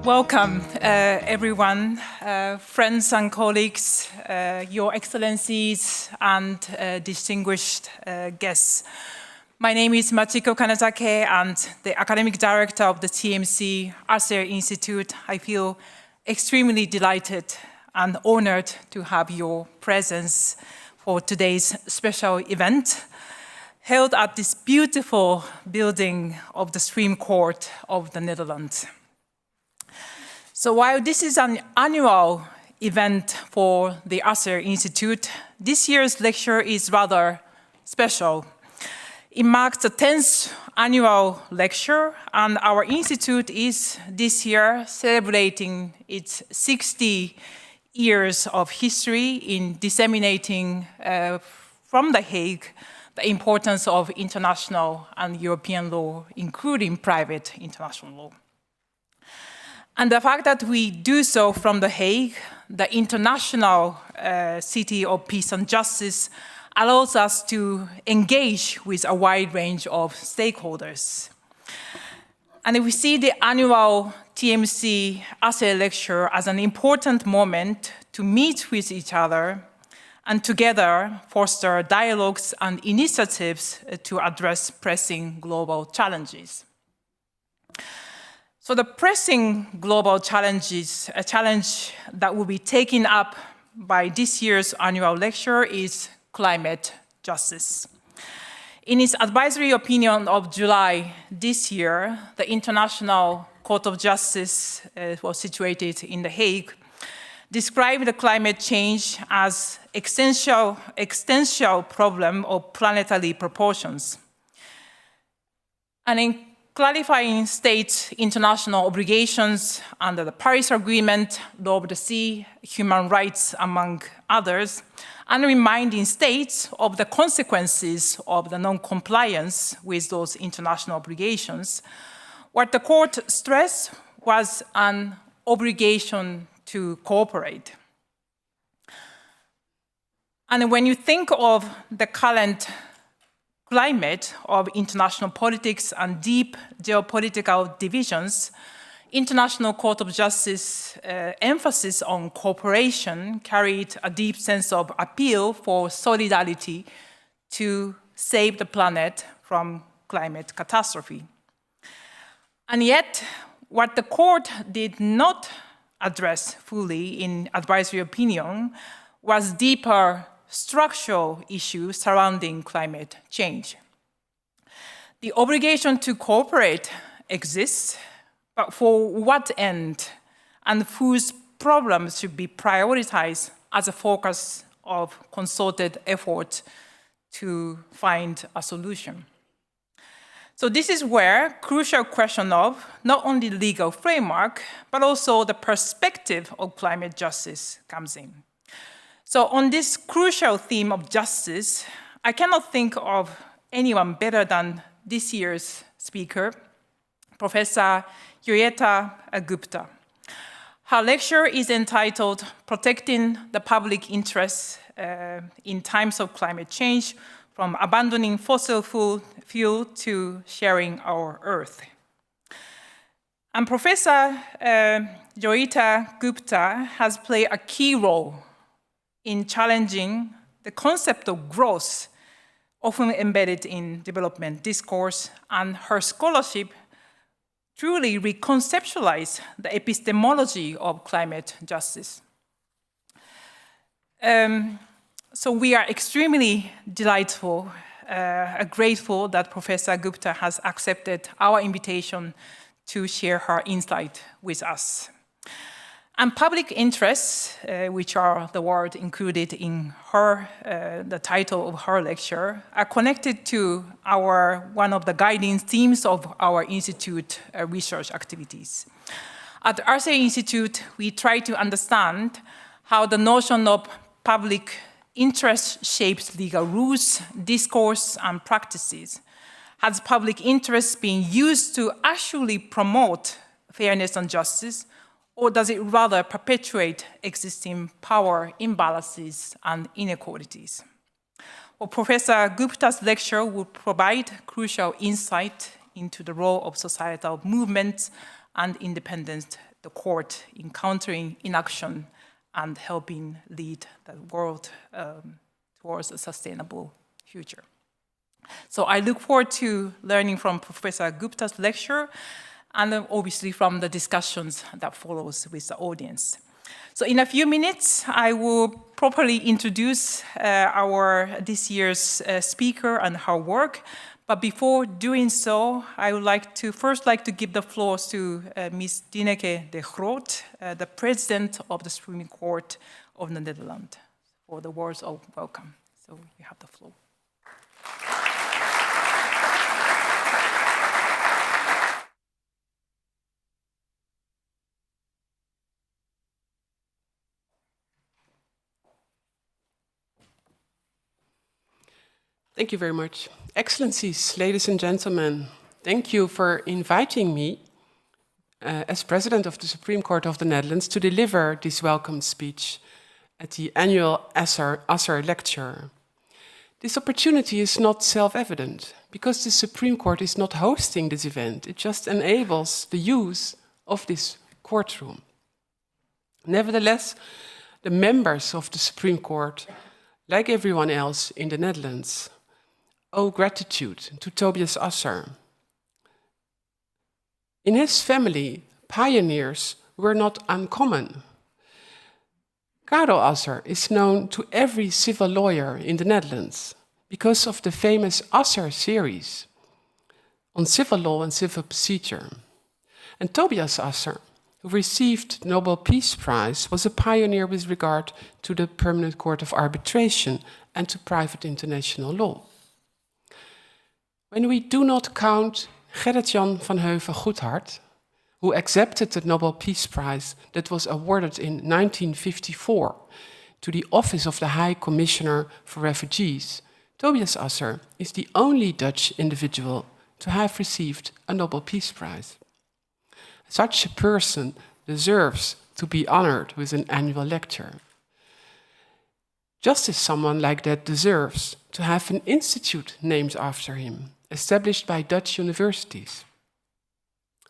Welcome, everyone, friends and colleagues, Your Excellencies, and distinguished guests. My name is Machiko Kanazake, and the Academic Director of the TMC ASER Institute. I feel extremely delighted and honored to have your presence for today's special event, held at this beautiful building of the Supreme Court of the Netherlands. So while this is an annual event for the ASER Institute, this year's lecture is rather special. It marks the 10th annual lecture, and our institute is this year celebrating its 60 years of history in disseminating from The Hague the importance of international and European law, including private international law. And the fact that we do so from The Hague, the international city of peace and justice, allows us to engage with a wide range of stakeholders. And we see the annual TMC ASER lecture as an important moment to meet with each other and together foster dialogues and initiatives to address pressing global challenges. So the pressing global challenges, a challenge that will be taken up by this year's annual lecture is climate justice. In its advisory opinion of July this year, the International Court of Justice was situated in The Hague, described the climate change as existential problem of planetary proportions. And in clarifying states' international obligations under the Paris Agreement, law of the sea, human rights, among others, and reminding states of the consequences of the non-compliance with those international obligations, what the court stressed was an obligation to cooperate. And when you think of the current climate of international politics and deep geopolitical divisions, International Court of Justice emphasis on cooperation carried a deep sense of appeal for solidarity to save the planet from climate catastrophe. And yet, what the court did not address fully in advisory opinion was deeper structural issues surrounding climate change. The obligation to cooperate exists, but for what end and whose problems should be prioritized as a focus of concerted effort to find a solution. So this is where crucial question of not only legal framework, but also the perspective of climate justice comes in. So on this crucial theme of justice, I cannot think of anyone better than this year's speaker, Professor Joyeeta Gupta. Her lecture is entitled Protecting the Public Interest in Times of Climate Change, from Abandoning Fossil Fuel to Sharing Our Earth. And Professor Joyeeta Gupta has played a key role in challenging the concept of growth, often embedded in development discourse, and her scholarship truly reconceptualized the epistemology of climate justice. So we are extremely grateful that Professor Gupta has accepted our invitation to share her insight with us. And public interests, which are the word included in the title of her lecture, are connected to one of the guiding themes of our institute research activities. At the ASER Institute, we try to understand how the notion of public interest shapes legal rules, discourse, and practices. Has public interest been used to actually promote fairness and justice, or does it rather perpetuate existing power imbalances and inequalities? Well, Professor Gupta's lecture will provide crucial insight into the role of societal movements and independent the court in countering inaction and helping lead the world towards a sustainable future. So I look forward to learning from Professor Gupta's lecture and then obviously from the discussions that follows with the audience. So in a few minutes, I will properly introduce this year's speaker and her work. But before doing so, I would first like to give the floor to Ms. Dineke de Groot, the President of the Supreme Court of the Netherlands, for the words of welcome. So you have the floor. Thank you very much. Excellencies, ladies and gentlemen, thank you for inviting me as President of the Supreme Court of the Netherlands to deliver this welcome speech at the annual Asser lecture. This opportunity is not self-evident because the Supreme Court is not hosting this event. It just enables the use of this courtroom. Nevertheless, the members of the Supreme Court, like everyone else in the Netherlands, owe gratitude to Tobias Asser. In his family, pioneers were not uncommon. Karel Asser is known to every civil lawyer in the Netherlands because of the famous Asser series on civil law and civil procedure. And Tobias Asser, who received the Nobel Peace Prize, was a pioneer with regard to the Permanent Court of Arbitration and to private international law. When we do not count Gerrit-Jan van Heuvel-Goedhart, who accepted the Nobel Peace Prize that was awarded in 1954 to the Office of the High Commissioner for Refugees, Tobias Asser is the only Dutch individual to have received a Nobel Peace Prize. Such a person deserves to be honored with an annual lecture. Just as someone like that deserves to have an institute named after him, established by Dutch universities.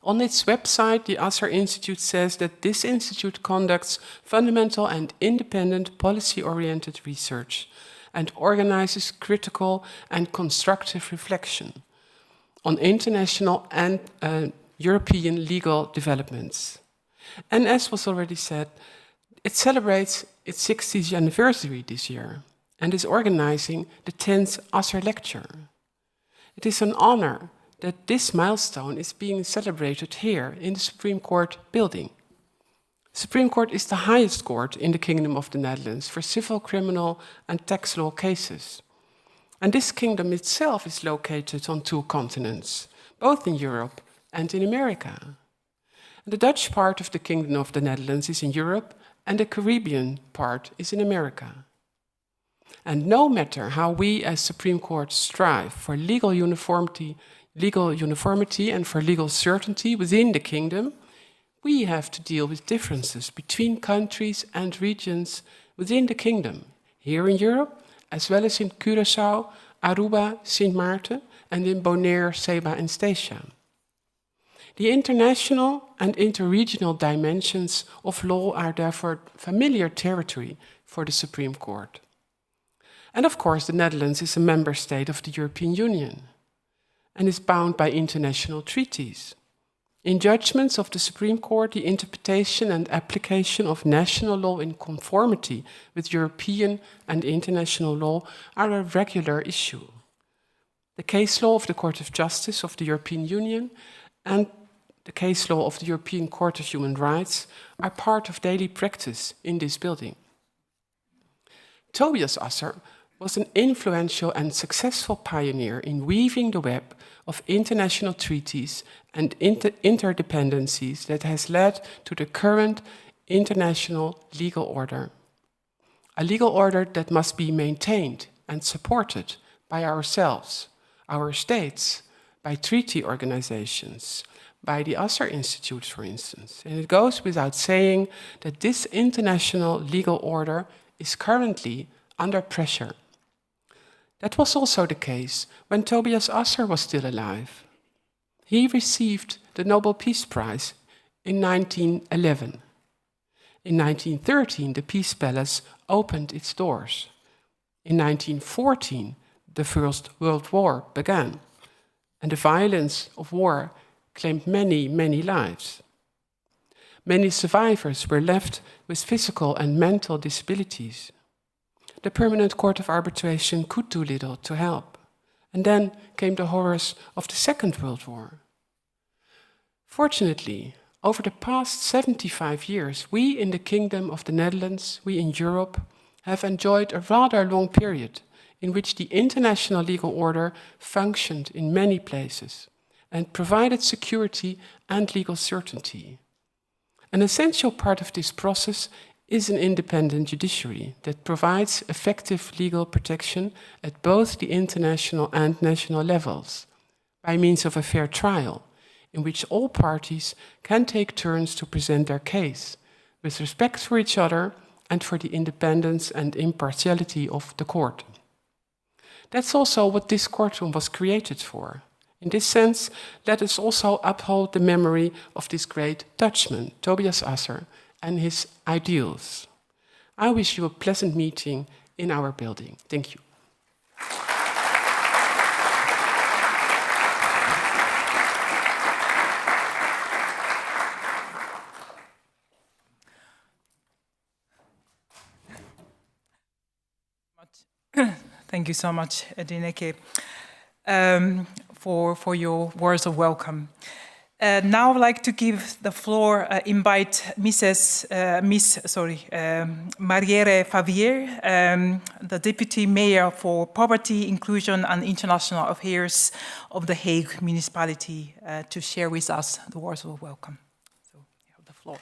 On its website, the Asser Institute says that this institute conducts fundamental and independent policy-oriented research and organizes critical and constructive reflection on international and European legal developments. And as was already said, it celebrates its 60th anniversary this year and is organizing the 10th Asser Lecture. It is an honor that this milestone is being celebrated here in the Supreme Court building. The Supreme Court is the highest court in the Kingdom of the Netherlands for civil, criminal, and tax law cases. And this kingdom itself is located on 2 continents, both in Europe and in America. The Dutch part of the Kingdom of the Netherlands is in Europe, and the Caribbean part is in America. And no matter how we as Supreme Court strive for legal uniformity and for legal certainty within the kingdom, we have to deal with differences between countries and regions within the kingdom, here in Europe, as well as in Curaçao, Aruba, Sint Maarten, and in Bonaire, Seba, and Statia. The international and interregional dimensions of law are therefore familiar territory for the Supreme Court. And of course, the Netherlands is a member state of the European Union and is bound by international treaties. In judgments of the Supreme Court, the interpretation and application of national law in conformity with European and international law are a regular issue. The case law of the Court of Justice of the European Union and the case law of the European Court of Human Rights are part of daily practice in this building. Tobias Asser was an influential and successful pioneer in weaving the web of international treaties and interdependencies that has led to the current international legal order. A legal order that must be maintained and supported by ourselves, our states, by treaty organizations, by the Asser Institute, for instance. And it goes without saying that this international legal order is currently under pressure. That was also the case when Tobias Asser was still alive. He received the Nobel Peace Prize in 1911. In 1913, the Peace Palace opened its doors. In 1914, the First World War began, and the violence of war claimed many, many lives. Many survivors were left with physical and mental disabilities. The Permanent Court of Arbitration could do little to help. And then came the horrors of the Second World War. Fortunately, over the past 75 years, we in the Kingdom of the Netherlands, we in Europe, have enjoyed a rather long period in which the international legal order functioned in many places and provided security and legal certainty. An essential part of this process is an independent judiciary that provides effective legal protection at both the international and national levels by means of a fair trial in which all parties can take turns to present their case with respect for each other and for the independence and impartiality of the court. That's also what this courtroom was created for. In this sense, let us also uphold the memory of this great Dutchman, Tobias Asser, and his ideals. I wish you a pleasant meeting in our building. Thank you. Thank you so much, Dineke, for your words of welcome. Now I'd like to give the floor, invite Miss Mariere Favier, the Deputy Mayor for Poverty, Inclusion and International Affairs of The Hague Municipality, to share with us the words of welcome. So you have the floor.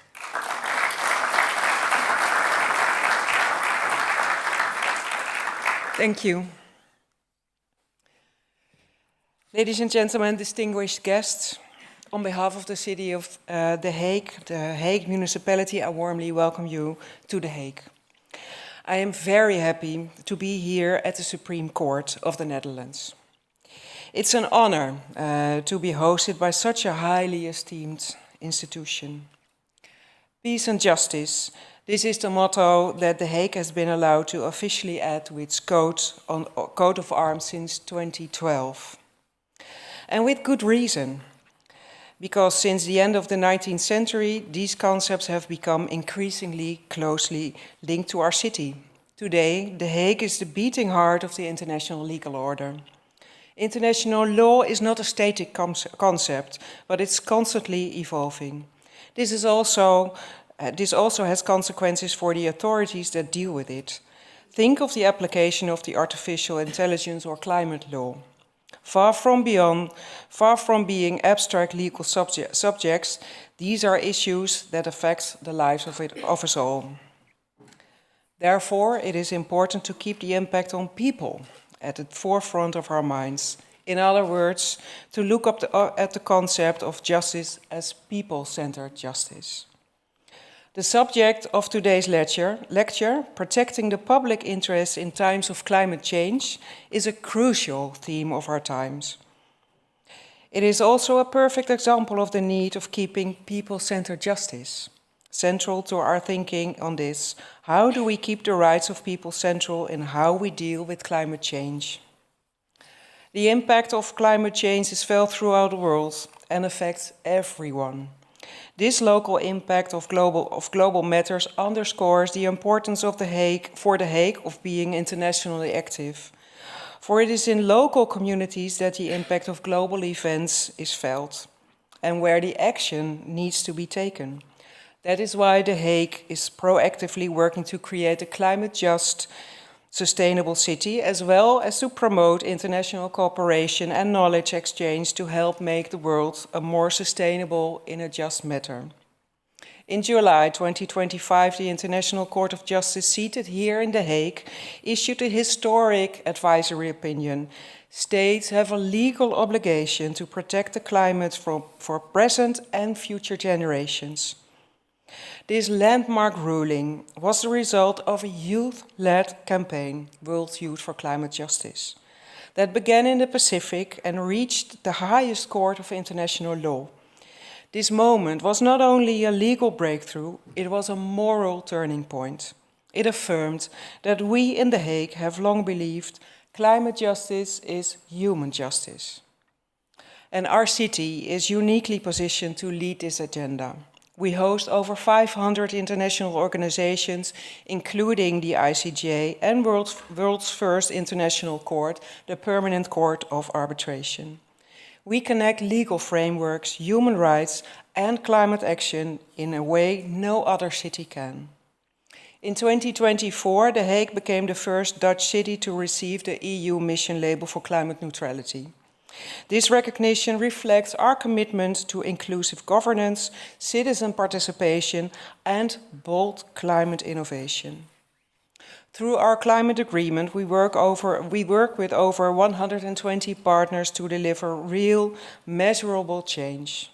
Thank you. Ladies and gentlemen, distinguished guests, on behalf of the city of The Hague Municipality, I warmly welcome you to The Hague. I am very happy to be here at the Supreme Court of the Netherlands. It's an honor to be hosted by such a highly esteemed institution. Peace and justice. This is the motto that The Hague has been allowed to officially add to its coat of arms since 2012. And with good reason, because since the end of the 19th century, these concepts have become increasingly closely linked to our city. Today, The Hague is the beating heart of the international legal order. International law is not a static concept, but it's constantly evolving. This also has consequences for the authorities that deal with it. Think of the application of the artificial intelligence or climate law. Far from being abstract legal subjects, these are issues that affect the lives of us all. Therefore, it is important to keep the impact on people at the forefront of our minds. In other words, to look at the concept of justice as people-centered justice. The subject of today's lecture, protecting the public interest in times of climate change, is a crucial theme of our times. It is also a perfect example of the need of keeping people-centered justice. Central to our thinking on this, how do we keep the rights of people central in how we deal with climate change? The impact of climate change is felt throughout the world and affects everyone. This local impact of global matters underscores the importance of The Hague of being internationally active. For it is in local communities that the impact of global events is felt and where the action needs to be taken. That is why The Hague is proactively working to create a climate-just, sustainable city, as well as to promote international cooperation and knowledge exchange to help make the world a more sustainable in a just manner. In July 2025, the International Court of Justice, seated here in The Hague, issued a historic advisory opinion. States have a legal obligation to protect the climate for present and future generations. This landmark ruling was the result of a youth-led campaign, World Youth for Climate Justice, that began in the Pacific and reached the highest court of international law. This moment was not only a legal breakthrough, it was a moral turning point. It affirmed that we in The Hague have long believed climate justice is human justice. And our city is uniquely positioned to lead this agenda. We host over 500 international organizations, including the ICJ and world's first international court, the Permanent Court of Arbitration. We connect legal frameworks, human rights, and climate action in a way no other city can. In 2024, The Hague became the first Dutch city to receive the EU Mission Label for climate neutrality. This recognition reflects our commitment to inclusive governance, citizen participation, and bold climate innovation. Through our climate agreement, we work with over 120 partners to deliver real, measurable change.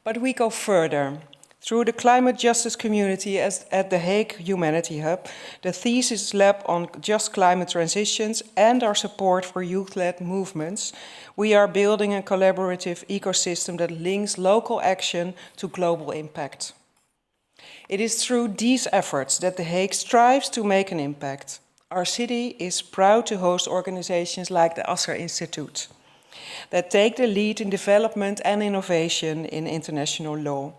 But we go further. Through the climate justice community at The Hague Humanity Hub, the Thesis Lab on Just Climate Transitions, and our support for youth-led movements, we are building a collaborative ecosystem that links local action to global impact. It is through these efforts that The Hague strives to make an impact. Our city is proud to host organizations like the Asser Institute that take the lead in development and innovation in international law.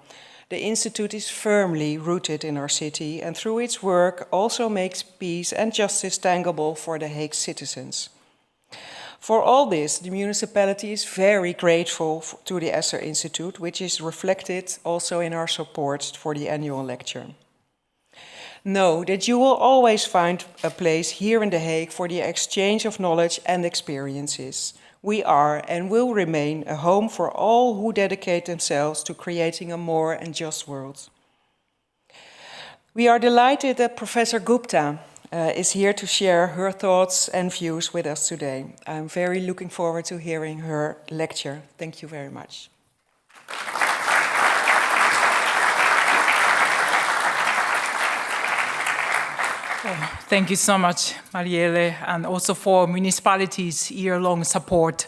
The Institute is firmly rooted in our city and through its work also makes peace and justice tangible for The Hague citizens. For all this, the municipality is very grateful to the Asser Institute, which is reflected also in our support for the annual lecture. Know that you will always find a place here in The Hague for the exchange of knowledge and experiences. We are and will remain a home for all who dedicate themselves to creating a more and just world. We are delighted that Professor Gupta is here to share her thoughts and views with us today. I'm very looking forward to hearing her lecture. Thank you very much. Thank you so much, Marielle, and also for municipalities' year-long support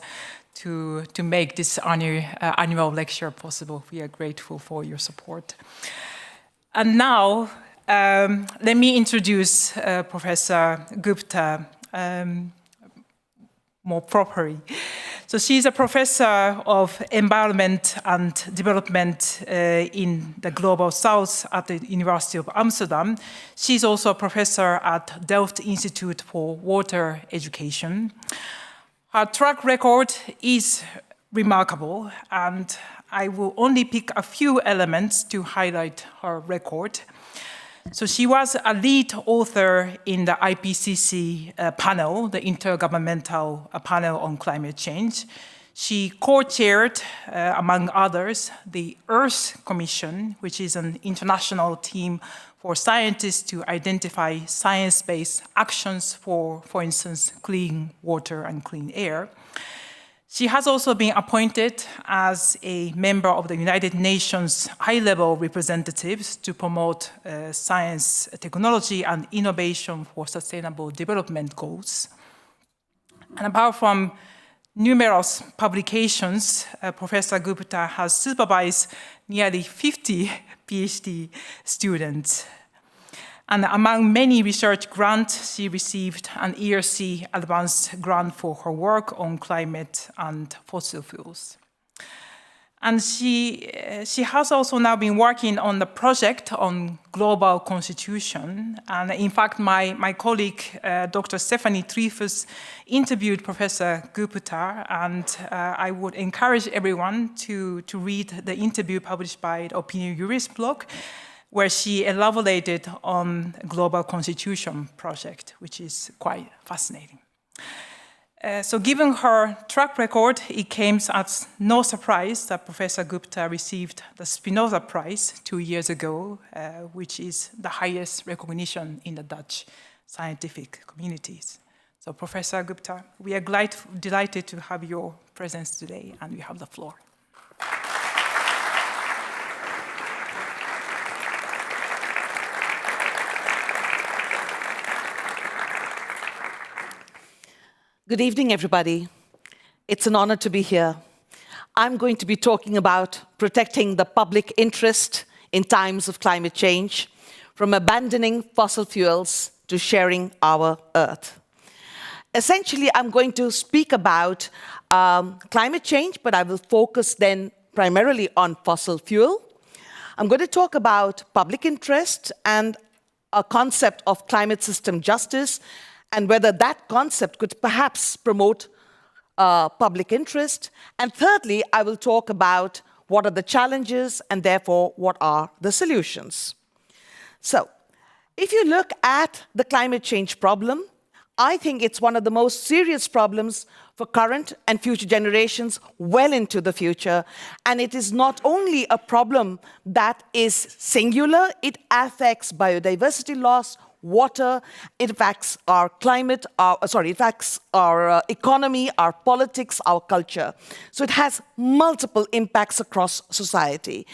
to make this annual lecture possible. We are grateful for your support. And now, let me introduce Professor Gupta more properly. So she's a professor of environment and development in the Global South at the University of Amsterdam. She's also a professor at Delft Institute for Water Education. Her track record is remarkable, and I will only pick a few elements to highlight her record. So she was a lead author in the IPCC panel, the Intergovernmental Panel on Climate Change. She co-chaired, among others, the Earth Commission, which is an international team for scientists to identify science-based actions for instance, clean water and clean air. She has also been appointed as a member of the United Nations high-level representatives to promote science, technology, and innovation for sustainable development goals. And apart from numerous publications, Professor Gupta has supervised nearly 50 PhD students. And among many research grants, she received an ERC advanced grant for her work on climate and fossil fuels. And she has also now been working on the project on global constitution. And in fact, my colleague, Dr. Stephanie Triefus, interviewed Professor Gupta, and I would encourage everyone to read the interview published by the Opinion Jurist blog, where she elaborated on global constitution project, which is quite fascinating. So given her track record, it came as no surprise that Professor Gupta received the Spinoza Prize 2 years ago, which is the highest recognition in the Dutch scientific communities. So Professor Gupta, we are delighted to have your presence today, and you have the floor. Good evening, everybody. It's an honor to be here. I'm going to be talking about protecting the public interest in times of climate change, from abandoning fossil fuels to sharing our Earth. Essentially, I'm going to speak about climate change, but I will focus then primarily on fossil fuel. I'm going to talk about public interest and a concept of climate system justice, and whether that concept could perhaps promote public interest. And thirdly, I will talk about what are the challenges and therefore what are the solutions. So, if you look at the climate change problem, I think it's one of the most serious problems for current and future generations well into the future. And it is not only a problem that is singular, it affects biodiversity loss, water, it affects our climate, it affects our economy, our politics, our culture. So it has multiple impacts across society.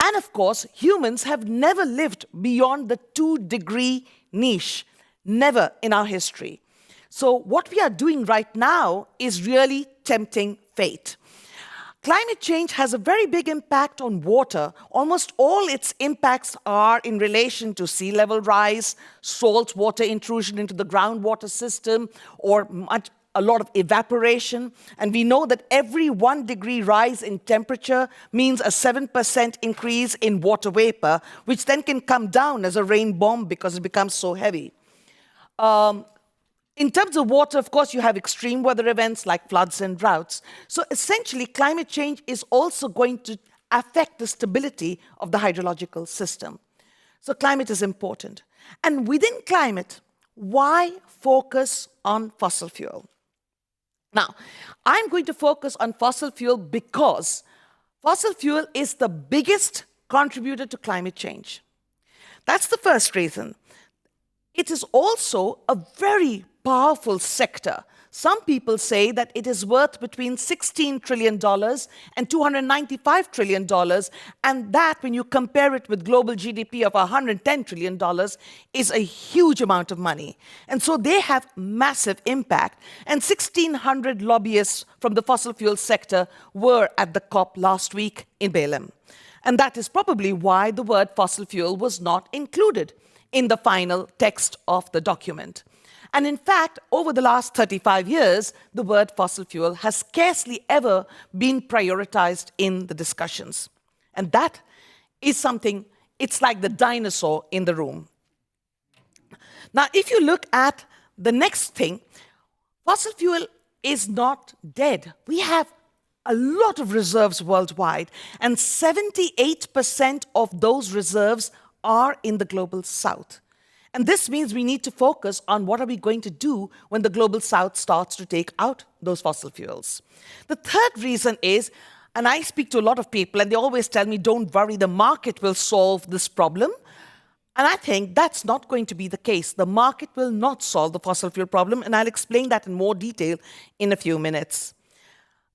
And of course, humans have never lived beyond the 2-degree niche, never in our history. So what we are doing right now is really tempting fate. Climate change has a very big impact on water. Almost all its impacts are in relation to sea level rise, salt water intrusion into the groundwater system, or a lot of evaporation. And we know that every 1-degree rise in temperature means a 7% increase in water vapor, which then can come down as a rain bomb because it becomes so heavy. In terms of water, of course, you have extreme weather events like floods and droughts. So essentially, climate change is also going to affect the stability of the hydrological system. So climate is important. And within climate, why focus on fossil fuel? Now, I'm going to focus on fossil fuel because fossil fuel is the biggest contributor to climate change. That's the first reason. It is also a very powerful sector. Some people say that it is worth between $16 trillion and $295 trillion, and that, when you compare it with global GDP of $110 trillion, is a huge amount of money. And so they have massive impact. And 1,600 lobbyists from the fossil fuel sector were at the COP last week in Belém. And that is probably why the word fossil fuel was not included in the final text of the document. And in fact, over the last 35 years, the word fossil fuel has scarcely ever been prioritized in the discussions. And that is something, it's like the dinosaur in the room. Now, if you look at the next thing, fossil fuel is not dead. We have a lot of reserves worldwide, and 78% of those reserves are in the global south. And this means we need to focus on what are we going to do when the global south starts to take out those fossil fuels. The third reason is, and I speak to a lot of people and they always tell me, don't worry, the market will solve this problem. And I think that's not going to be the case. The market will not solve the fossil fuel problem, and I'll explain that in more detail in a few minutes.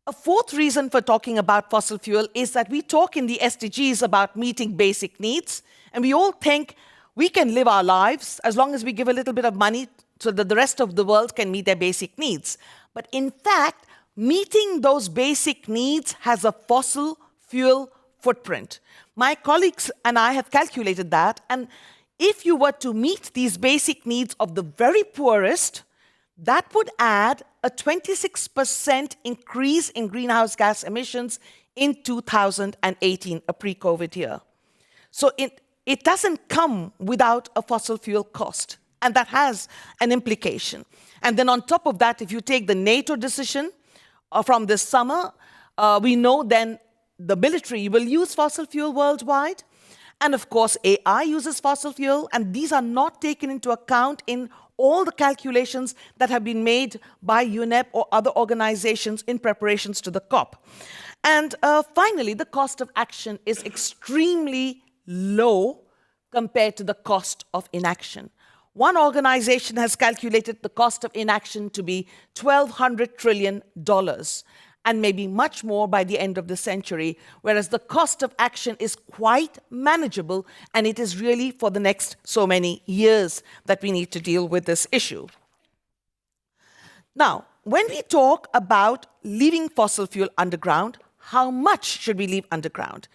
A fourth reason for talking about fossil fuel is that we talk in the SDGs about meeting basic needs, and we all think we can live our lives as long as we give a little bit of money so that the rest of the world can meet their basic needs. But in fact, meeting those basic needs has a fossil fuel footprint. My colleagues and I have calculated that, and if you were to meet these basic needs of the very poorest, that would add a 26% increase in greenhouse gas emissions in 2018, a pre-COVID year. So it doesn't come without a fossil fuel cost, and that has an implication. And then on top of that, if you take the NATO decision from this summer, we know then the military will use fossil fuel worldwide. And of course, AI uses fossil fuel, and these are not taken into account in all the calculations that have been made by UNEP or other organizations in preparations to the COP. And finally, the cost of action is extremely low compared to the cost of inaction. One organization has calculated the cost of inaction to be $1,200 trillion, and maybe much more by the end of the century, whereas the cost of action is quite manageable, and it is really for the next so many years that we need to deal with this issue. Now, when we talk about leaving fossil fuel underground, how much should we leave underground?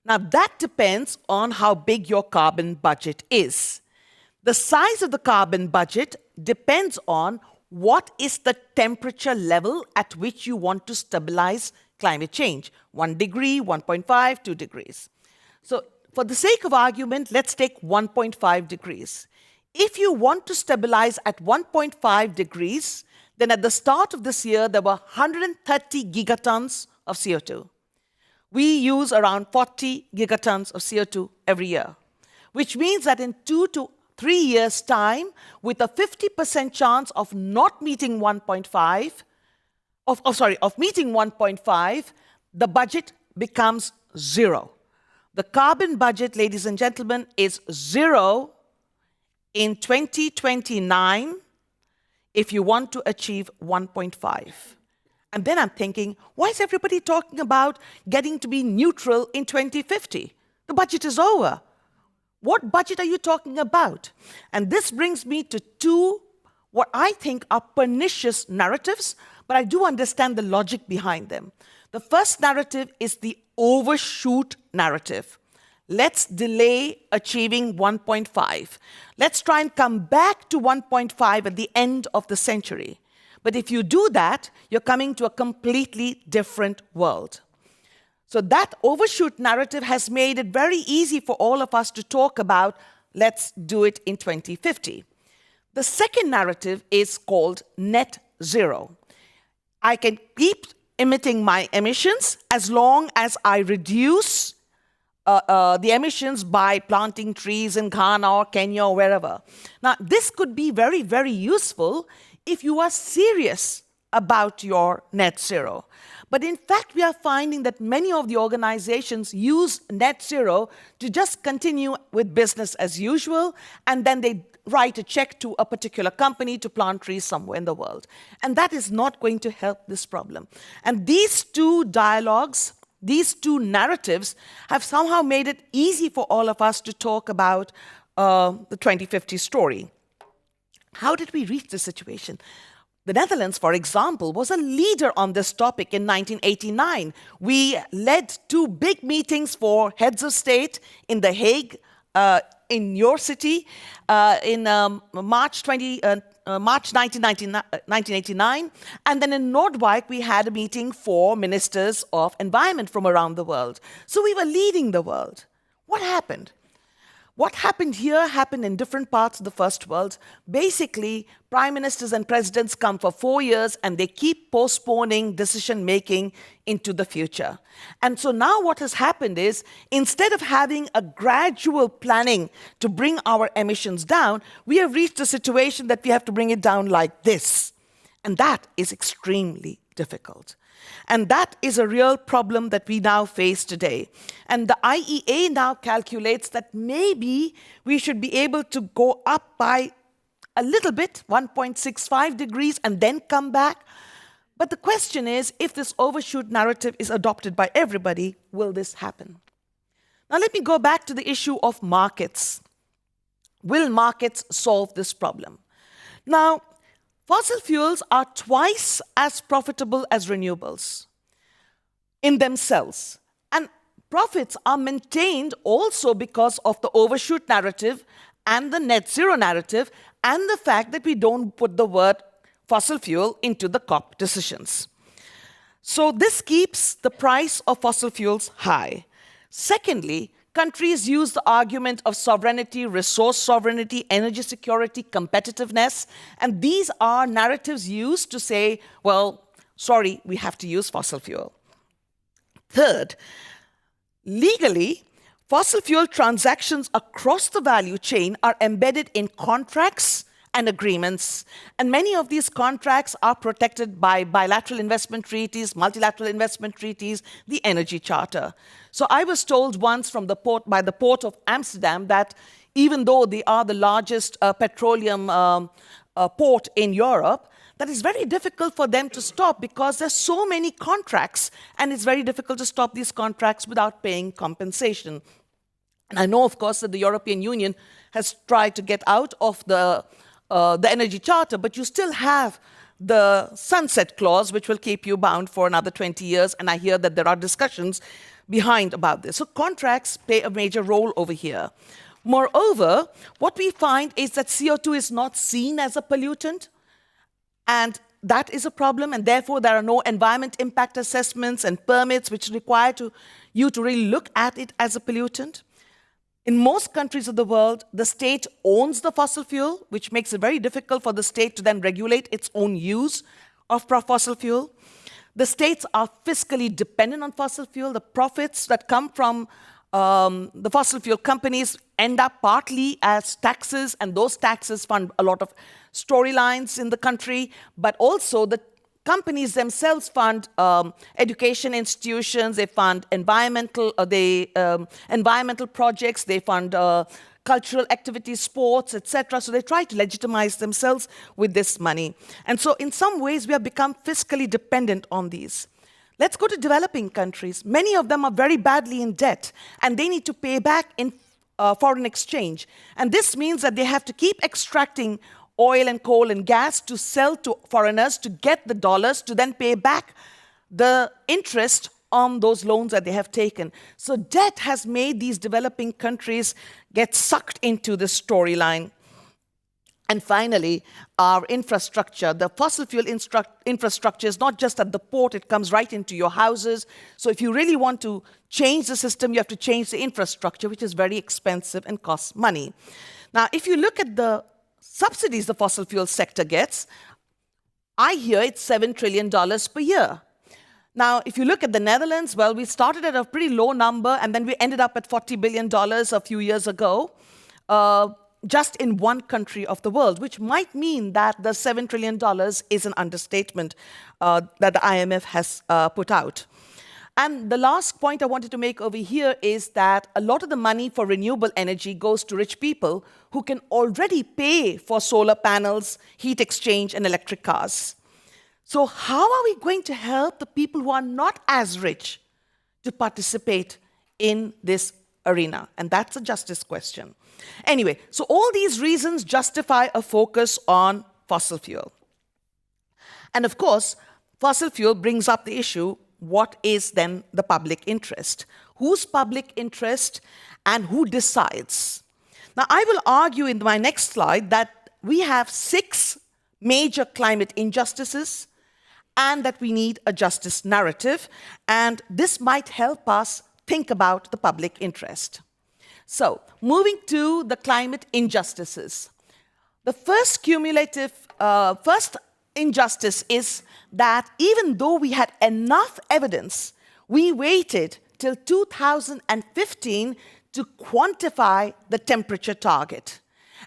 Now, that depends on how big your carbon budget is. The size of the carbon budget depends on what is the temperature level at which you want to stabilize climate change. 1 degree, 1.5, 2 degrees. So for the sake of argument, let's take 1.5 degrees. If you want to stabilize at 1.5 degrees, then at the start of this year, there were 130 gigatons of CO2. We use around 40 gigatons of CO2 every year, which means that in 2 to 3 years' time, with a 50% chance of not meeting 1.5, of meeting 1.5, the budget becomes zero. The carbon budget, ladies and gentlemen, is zero in 2029 if you want to achieve 1.5. And then I'm thinking, why is everybody talking about getting to be neutral in 2050? The budget is over. What budget are you talking about? And this brings me to two, what I think are pernicious narratives, but I do understand the logic behind them. The first narrative is the overshoot narrative. Let's delay achieving 1.5. Let's try and come back to 1.5 at the end of the century. But if you do that, you're coming to a completely different world. So that overshoot narrative has made it very easy for all of us to talk about, let's do it in 2050. The second narrative is called net zero. I can keep emitting my emissions as long as I reduce the emissions by planting trees in Ghana or Kenya or wherever. Now, this could be very, very useful if you are serious about your net zero. But in fact, we are finding that many of the organizations use net zero to just continue with business as usual, and then they write a check to a particular company to plant trees somewhere in the world. And that is not going to help this problem. And these two dialogues, these two narratives have somehow made it easy for all of us to talk about the 2050 story. How did we reach this situation? The Netherlands, for example, was a leader on this topic in 1989. We led 2 big meetings for heads of state in The Hague, in your city, in March 1989. And then in Noordwijk, we had a meeting for ministers of environment from around the world. So we were leading the world. What happened? What happened here happened in different parts of the first world. Basically, prime ministers and presidents come for 4 years and they keep postponing decision-making into the future. And so now what has happened is, instead of having a gradual planning to bring our emissions down, we have reached a situation that we have to bring it down like this. And that is extremely difficult. And that is a real problem that we now face today. And the IEA now calculates that maybe we should be able to go up by a little bit, 1.65 degrees, and then come back. But the question is, if this overshoot narrative is adopted by everybody, will this happen? Now let me go back to the issue of markets. Will markets solve this problem? Now, fossil fuels are twice as profitable as renewables in themselves. And profits are maintained also because of the overshoot narrative and the net zero narrative and the fact that we don't put the word fossil fuel into the COP decisions. So this keeps the price of fossil fuels high. Secondly, countries use the argument of sovereignty, resource sovereignty, energy security, competitiveness, and these are narratives used to say, well, sorry, we have to use fossil fuel. Third, legally, fossil fuel transactions across the value chain are embedded in contracts and agreements, and many of these contracts are protected by bilateral investment treaties, multilateral investment treaties, the Energy Charter. So I was told once from the port, by the Port of Amsterdam, that even though they are the largest petroleum port in Europe, that it's very difficult for them to stop because there's so many contracts, and it's very difficult to stop these contracts without paying compensation. And I know, of course, that the European Union has tried to get out of the Energy Charter, but you still have the sunset clause, which will keep you bound for another 20 years, and I hear that there are discussions behind about this. So contracts play a major role over here. Moreover, what we find is that CO2 is not seen as a pollutant, and that is a problem, and therefore there are no environment impact assessments and permits which require you to really look at it as a pollutant. In most countries of the world, the state owns the fossil fuel, which makes it very difficult for the state to then regulate its own use of fossil fuel. The states are fiscally dependent on fossil fuel. The profits that come from the fossil fuel companies end up partly as taxes, and those taxes fund a lot of storylines in the country, but also the companies themselves fund education institutions, they fund environmental projects, they fund cultural activities, sports, etc. So they try to legitimize themselves with this money. And so in some ways, we have become fiscally dependent on these. Let's go to developing countries. Many of them are very badly in debt, and they need to pay back in foreign exchange. And this means that they have to keep extracting oil and coal and gas to sell to foreigners to get the dollars to then pay back the interest on those loans that they have taken. So debt has made these developing countries get sucked into this storyline. And finally, our infrastructure, the fossil fuel infrastructure is not just at the port, it comes right into your houses. So if you really want to change the system, you have to change the infrastructure, which is very expensive and costs money. Now, if you look at the subsidies the fossil fuel sector gets, I hear it's $7 trillion per year. Now, if you look at the Netherlands, well, we started at a pretty low number, and then we ended up at $40 billion a few years ago, just in one country of the world, which might mean that the $7 trillion is an understatement that the IMF has put out. And the last point I wanted to make over here is that a lot of the money for renewable energy goes to rich people who can already pay for solar panels, heat exchange, and electric cars. So how are we going to help the people who are not as rich to participate in this arena? And that's a justice question. Anyway, so all these reasons justify a focus on fossil fuel. And of course, fossil fuel brings up the issue, what is then the public interest? Whose public interest and who decides? Now, I will argue in my next slide that we have 6 major climate injustices and that we need a justice narrative, and this might help us think about the public interest. So, moving to the climate injustices. The first injustice is that even though we had enough evidence, we waited till 2015 to quantify the temperature target.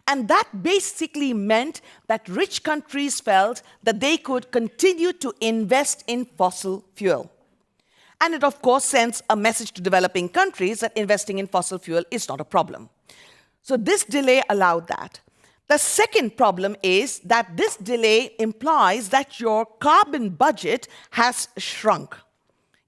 And that basically meant that rich countries felt that they could continue to invest in fossil fuel. And it, of course, sends a message to developing countries that investing in fossil fuel is not a problem. So this delay allowed that. The second problem is that this delay implies that your carbon budget has shrunk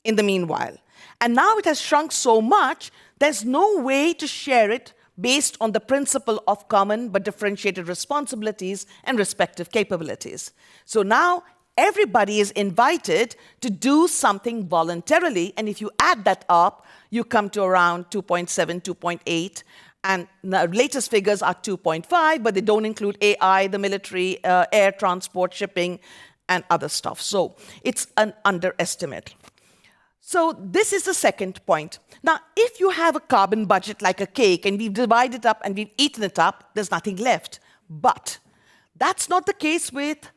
in the meanwhile. And now it has shrunk so much, there's no way to share it based on the principle of common but differentiated responsibilities and respective capabilities. So now everybody is invited to do something voluntarily, and if you add that up, you come to around 2.7, 2.8, and the latest figures are 2.5, but they don't include AI, the military, air transport, shipping, and other stuff. So it's an underestimate. So this is the second point. Now, if you have a carbon budget like a cake, and we've divided it up and we've eaten it up, there's nothing left. But that's not the case with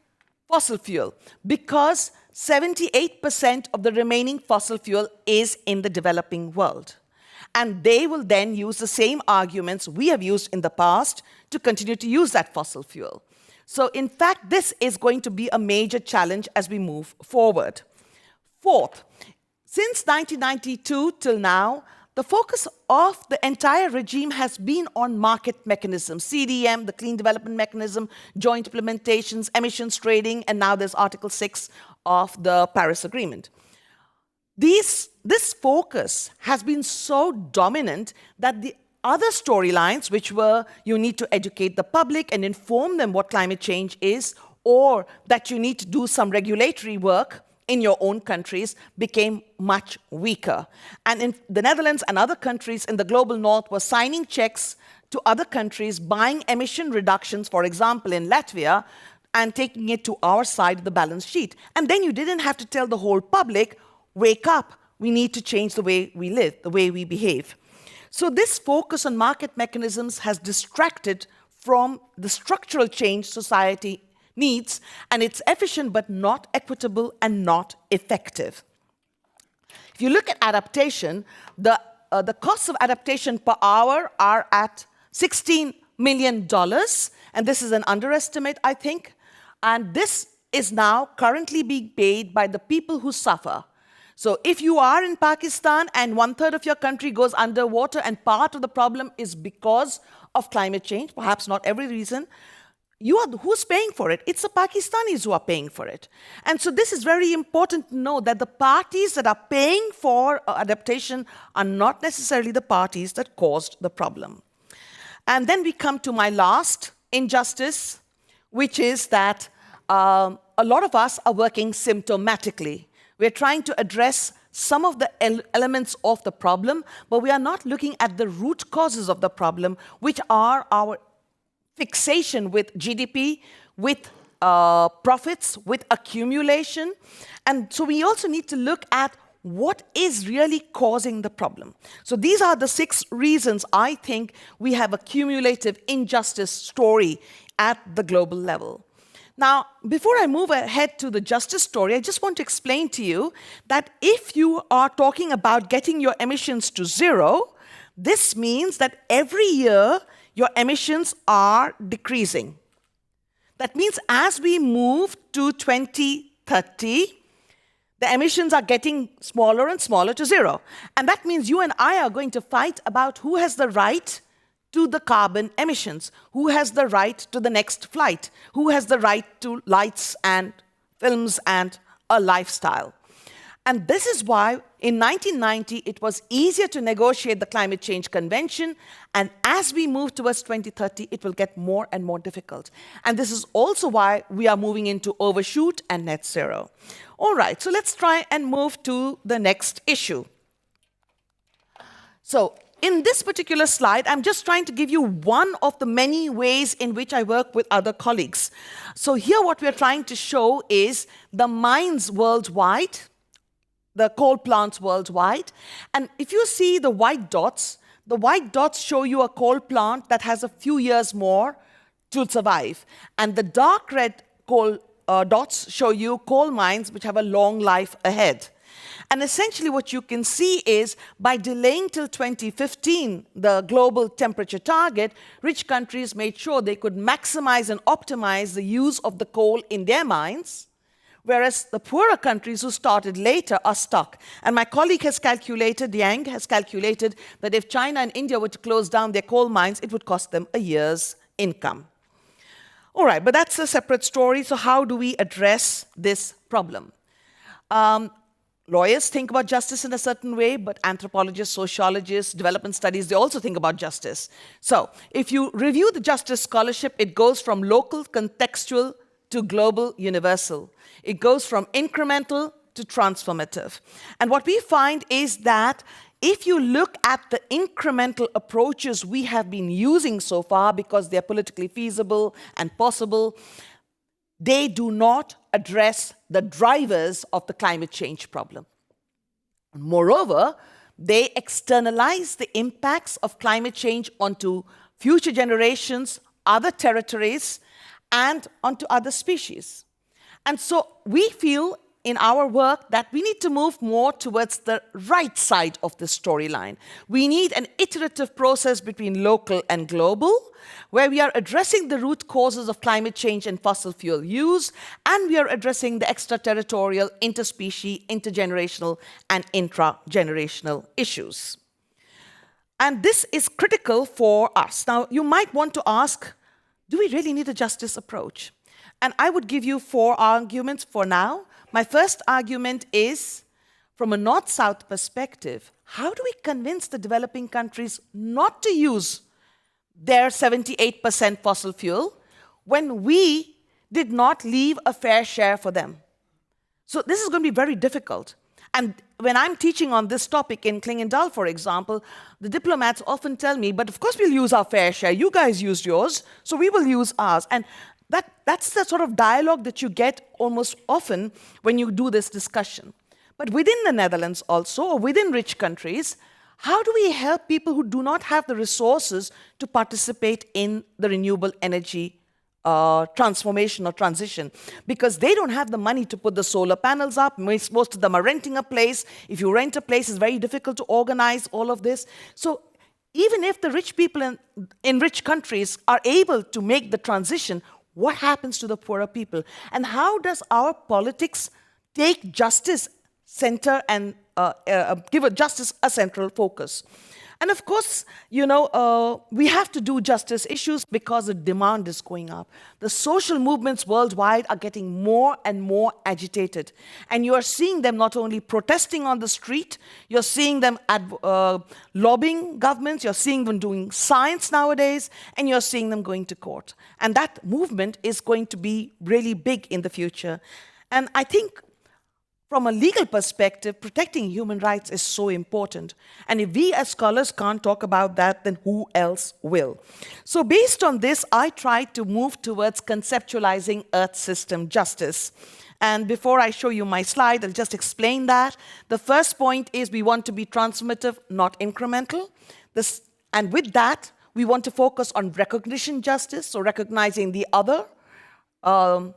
fossil fuel, because 78% of the remaining fossil fuel is in the developing world. And they will then use the same arguments we have used in the past to continue to use that fossil fuel. So in fact, this is going to be a major challenge as we move forward. Fourth, since 1992 till now, the focus of the entire regime has been on market mechanisms, CDM, the Clean Development Mechanism, joint implementations, emissions trading, and now there's Article 6 of the Paris Agreement. This focus has been so dominant that the other storylines, which were you need to educate the public and inform them what climate change is, or that you need to do some regulatory work in your own countries became much weaker. And in the Netherlands and other countries in the global north were signing checks to other countries, buying emission reductions, for example, in Latvia, and taking it to our side of the balance sheet. And then you didn't have to tell the whole public, wake up, we need to change the way we live, the way we behave. So this focus on market mechanisms has distracted from the structural change society needs, and it's efficient but not equitable and not effective. If you look at adaptation, the costs of adaptation per hour are at $16 million, and this is an underestimate, I think, and this is now currently being paid by the people who suffer. So if you are in Pakistan and 1/3 of your country goes underwater and part of the problem is because of climate change, perhaps not every reason, who's paying for it? It's the Pakistanis who are paying for it. And so this is very important to know that the parties that are paying for adaptation are not necessarily the parties that caused the problem. And then we come to my last injustice, which is that a lot of us are working symptomatically. We're trying to address some of the elements of the problem, but we are not looking at the root causes of the problem, which are our fixation with GDP, with profits, with accumulation. And so we also need to look at what is really causing the problem. So these are the 6 reasons I think we have a cumulative injustice story at the global level. Now, before I move ahead to the justice story, I just want to explain to you that if you are talking about getting your emissions to 0, this means that every year your emissions are decreasing. That means as we move to 2030, the emissions are getting smaller and smaller to 0. And that means you and I are going to fight about who has the right to the carbon emissions, who has the right to the next flight, who has the right to lights and films and a lifestyle. And this is why in 1990 it was easier to negotiate the Climate Change Convention, and as we move towards 2030 it will get more and more difficult. And this is also why we are moving into overshoot and net zero. All right, so let's try and move to the next issue. So in this particular slide, I'm just trying to give you one of the many ways in which I work with other colleagues. So here what we're trying to show is the mines worldwide, the coal plants worldwide. And if you see the white dots show you a coal plant that has a few years more to survive. And the dark red coal dots show you coal mines which have a long life ahead. And essentially what you can see is by delaying till 2015 the global temperature target, rich countries made sure they could maximize and optimize the use of the coal in their mines, whereas the poorer countries who started later are stuck. And my colleague has calculated, Yang has calculated, that if China and India were to close down their coal mines, it would cost them a year's income. All right, but that's a separate story. So how do we address this problem? Lawyers think about justice in a certain way, but anthropologists, sociologists, development studies, they also think about justice. So if you review the justice scholarship, it goes from local, contextual, to global, universal. It goes from incremental to transformative. And what we find is that if you look at the incremental approaches we have been using so far, because they're politically feasible and possible, they do not address the drivers of the climate change problem. Moreover, they externalize the impacts of climate change onto future generations, other territories, and onto other species. And so we feel in our work that we need to move more towards the right side of the storyline. We need an iterative process between local and global, where we are addressing the root causes of climate change and fossil fuel use, and we are addressing the extraterritorial, interspecies, intergenerational, and intragenerational issues. And this is critical for us. Now, you might want to ask, do we really need a justice approach? And I would give you 4 arguments for now. My first argument is, from a North-South perspective, how do we convince the developing countries not to use their 78% fossil fuel when we did not leave a fair share for them. So this is going to be very difficult. And when I'm teaching on this topic in Klingendal, for example, the diplomats often tell me, but of course we'll use our fair share. You guys used yours, so we will use ours. And that's the sort of dialogue that you get almost often when you do this discussion. But within the Netherlands also, or within rich countries, how do we help people who do not have the resources to participate in the renewable energy transformation or transition? Because they don't have the money to put the solar panels up. Most of them are renting a place. If you rent a place, it's very difficult to organize all of this. So even if the rich people in rich countries are able to make the transition, what happens to the poorer people? And how does our politics take justice center and give justice a central focus? And of course, you know, we have to do justice issues because the demand is going up. The social movements worldwide are getting more and more agitated. And you are seeing them not only protesting on the street, you're seeing them lobbying governments, you're seeing them doing science nowadays, and you're seeing them going to court. And that movement is going to be really big in the future. And I think from a legal perspective, protecting human rights is so important. And if we as scholars can't talk about that, then who else will? So based on this, I tried to move towards conceptualizing Earth system justice. And before I show you my slide, I'll just explain that. The first point is we want to be transformative, not incremental. And with that, we want to focus on recognition justice, so recognizing the other,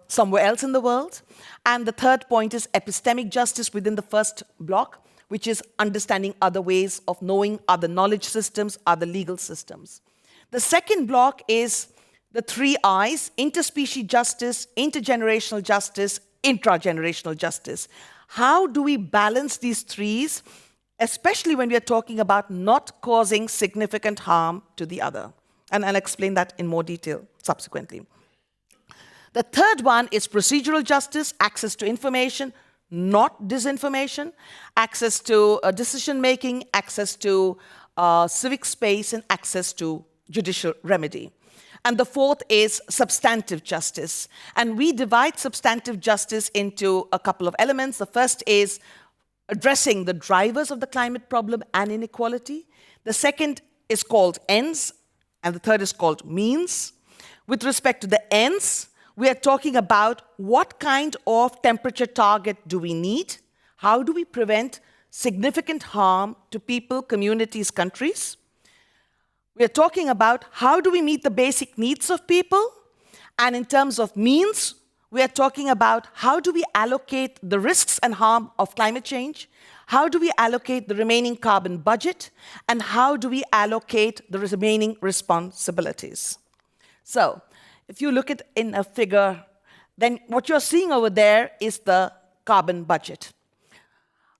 somewhere else in the world. And the third point is epistemic justice within the first block, which is understanding other ways of knowing other knowledge systems, other legal systems. The second block is the 3 I's: interspecies justice, intergenerational justice, intragenerational justice. How do we balance these 3's, especially when we are talking about not causing significant harm to the other? And I'll explain that in more detail subsequently. The third one is procedural justice, access to information, not disinformation, access to decision-making, access to civic space, and access to judicial remedy. And the fourth is substantive justice. And we divide substantive justice into a couple of elements. The first is addressing the drivers of the climate problem and inequality. The second is called ends, and the third is called means. With respect to the ends, we are talking about what kind of temperature target do we need? How do we prevent significant harm to people, communities, countries? We are talking about how do we meet the basic needs of people? And in terms of means, we are talking about how do we allocate the risks and harm of climate change? How do we allocate the remaining carbon budget? And how do we allocate the remaining responsibilities? So, if you look at in a figure, then what you're seeing over there is the carbon budget.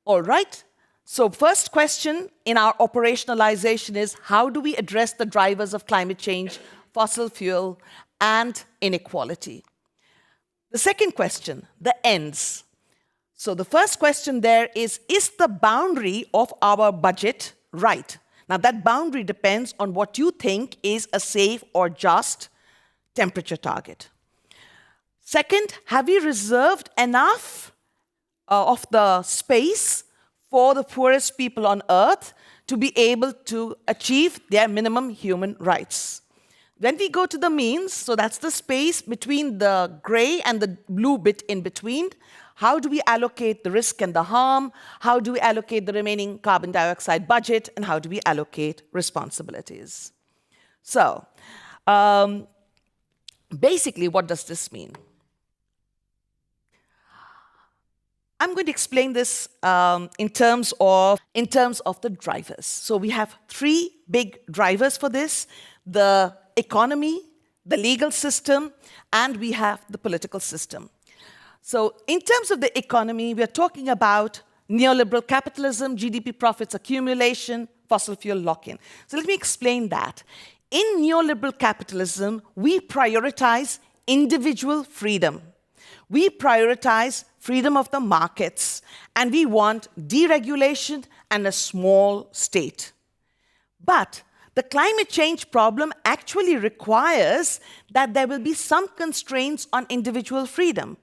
All right, so first question in our operationalization is how do we address the drivers of climate change, fossil fuel, and inequality? The second question, the ends. So the first question there is the boundary of our budget right? Now that boundary depends on what you think is a safe or just temperature target. Second, have we reserved enough of the space for the poorest people on Earth to be able to achieve their minimum human rights? Then we go to the means, so that's the space between the gray and the blue bit in between. How do we allocate the risk and the harm? How do we allocate the remaining carbon dioxide budget? And how do we allocate responsibilities? So, basically, what does this mean? I'm going to explain this in terms of the drivers. So we have 3 big drivers for this: the economy, the legal system, and we have the political system. So in terms of the economy, we are talking about neoliberal capitalism, GDP profits accumulation, fossil fuel lock-in. So let me explain that. In neoliberal capitalism, we prioritize individual freedom. We prioritize freedom of the markets, and we want deregulation and a small state. But The climate change problem actually requires that there will be some constraints on individual freedom.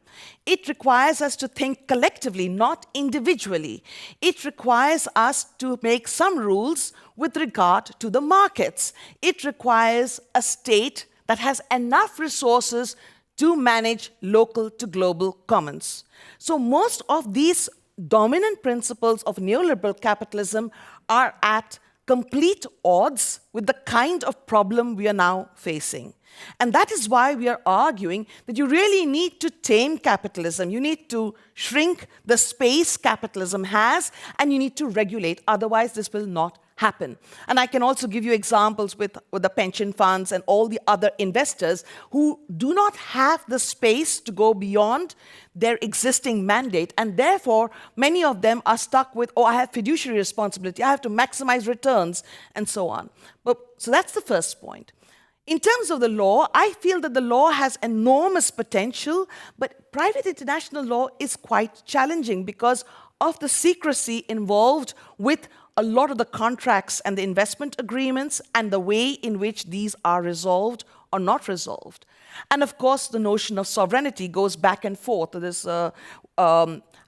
It requires us to think collectively, not individually. It requires us to make some rules with regard to the markets. It requires a state that has enough resources to manage local to global commons. So most of these dominant principles of neoliberal capitalism are at complete odds with the kind of problem we are now facing. And that is why we are arguing that you really need to tame capitalism. You need to shrink the space capitalism has, and you need to regulate. Otherwise, this will not happen. And I can also give you examples with the pension funds and all the other investors who do not have the space to go beyond their existing mandate. And therefore, many of them are stuck with, oh, I have fiduciary responsibility, I have to maximize returns, and so on. So that's the first point. In terms of the law, I feel that the law has enormous potential, but private international law is quite challenging because of the secrecy involved with a lot of the contracts and the investment agreements and the way in which these are resolved or not resolved. And of course, the notion of sovereignty goes back and forth. This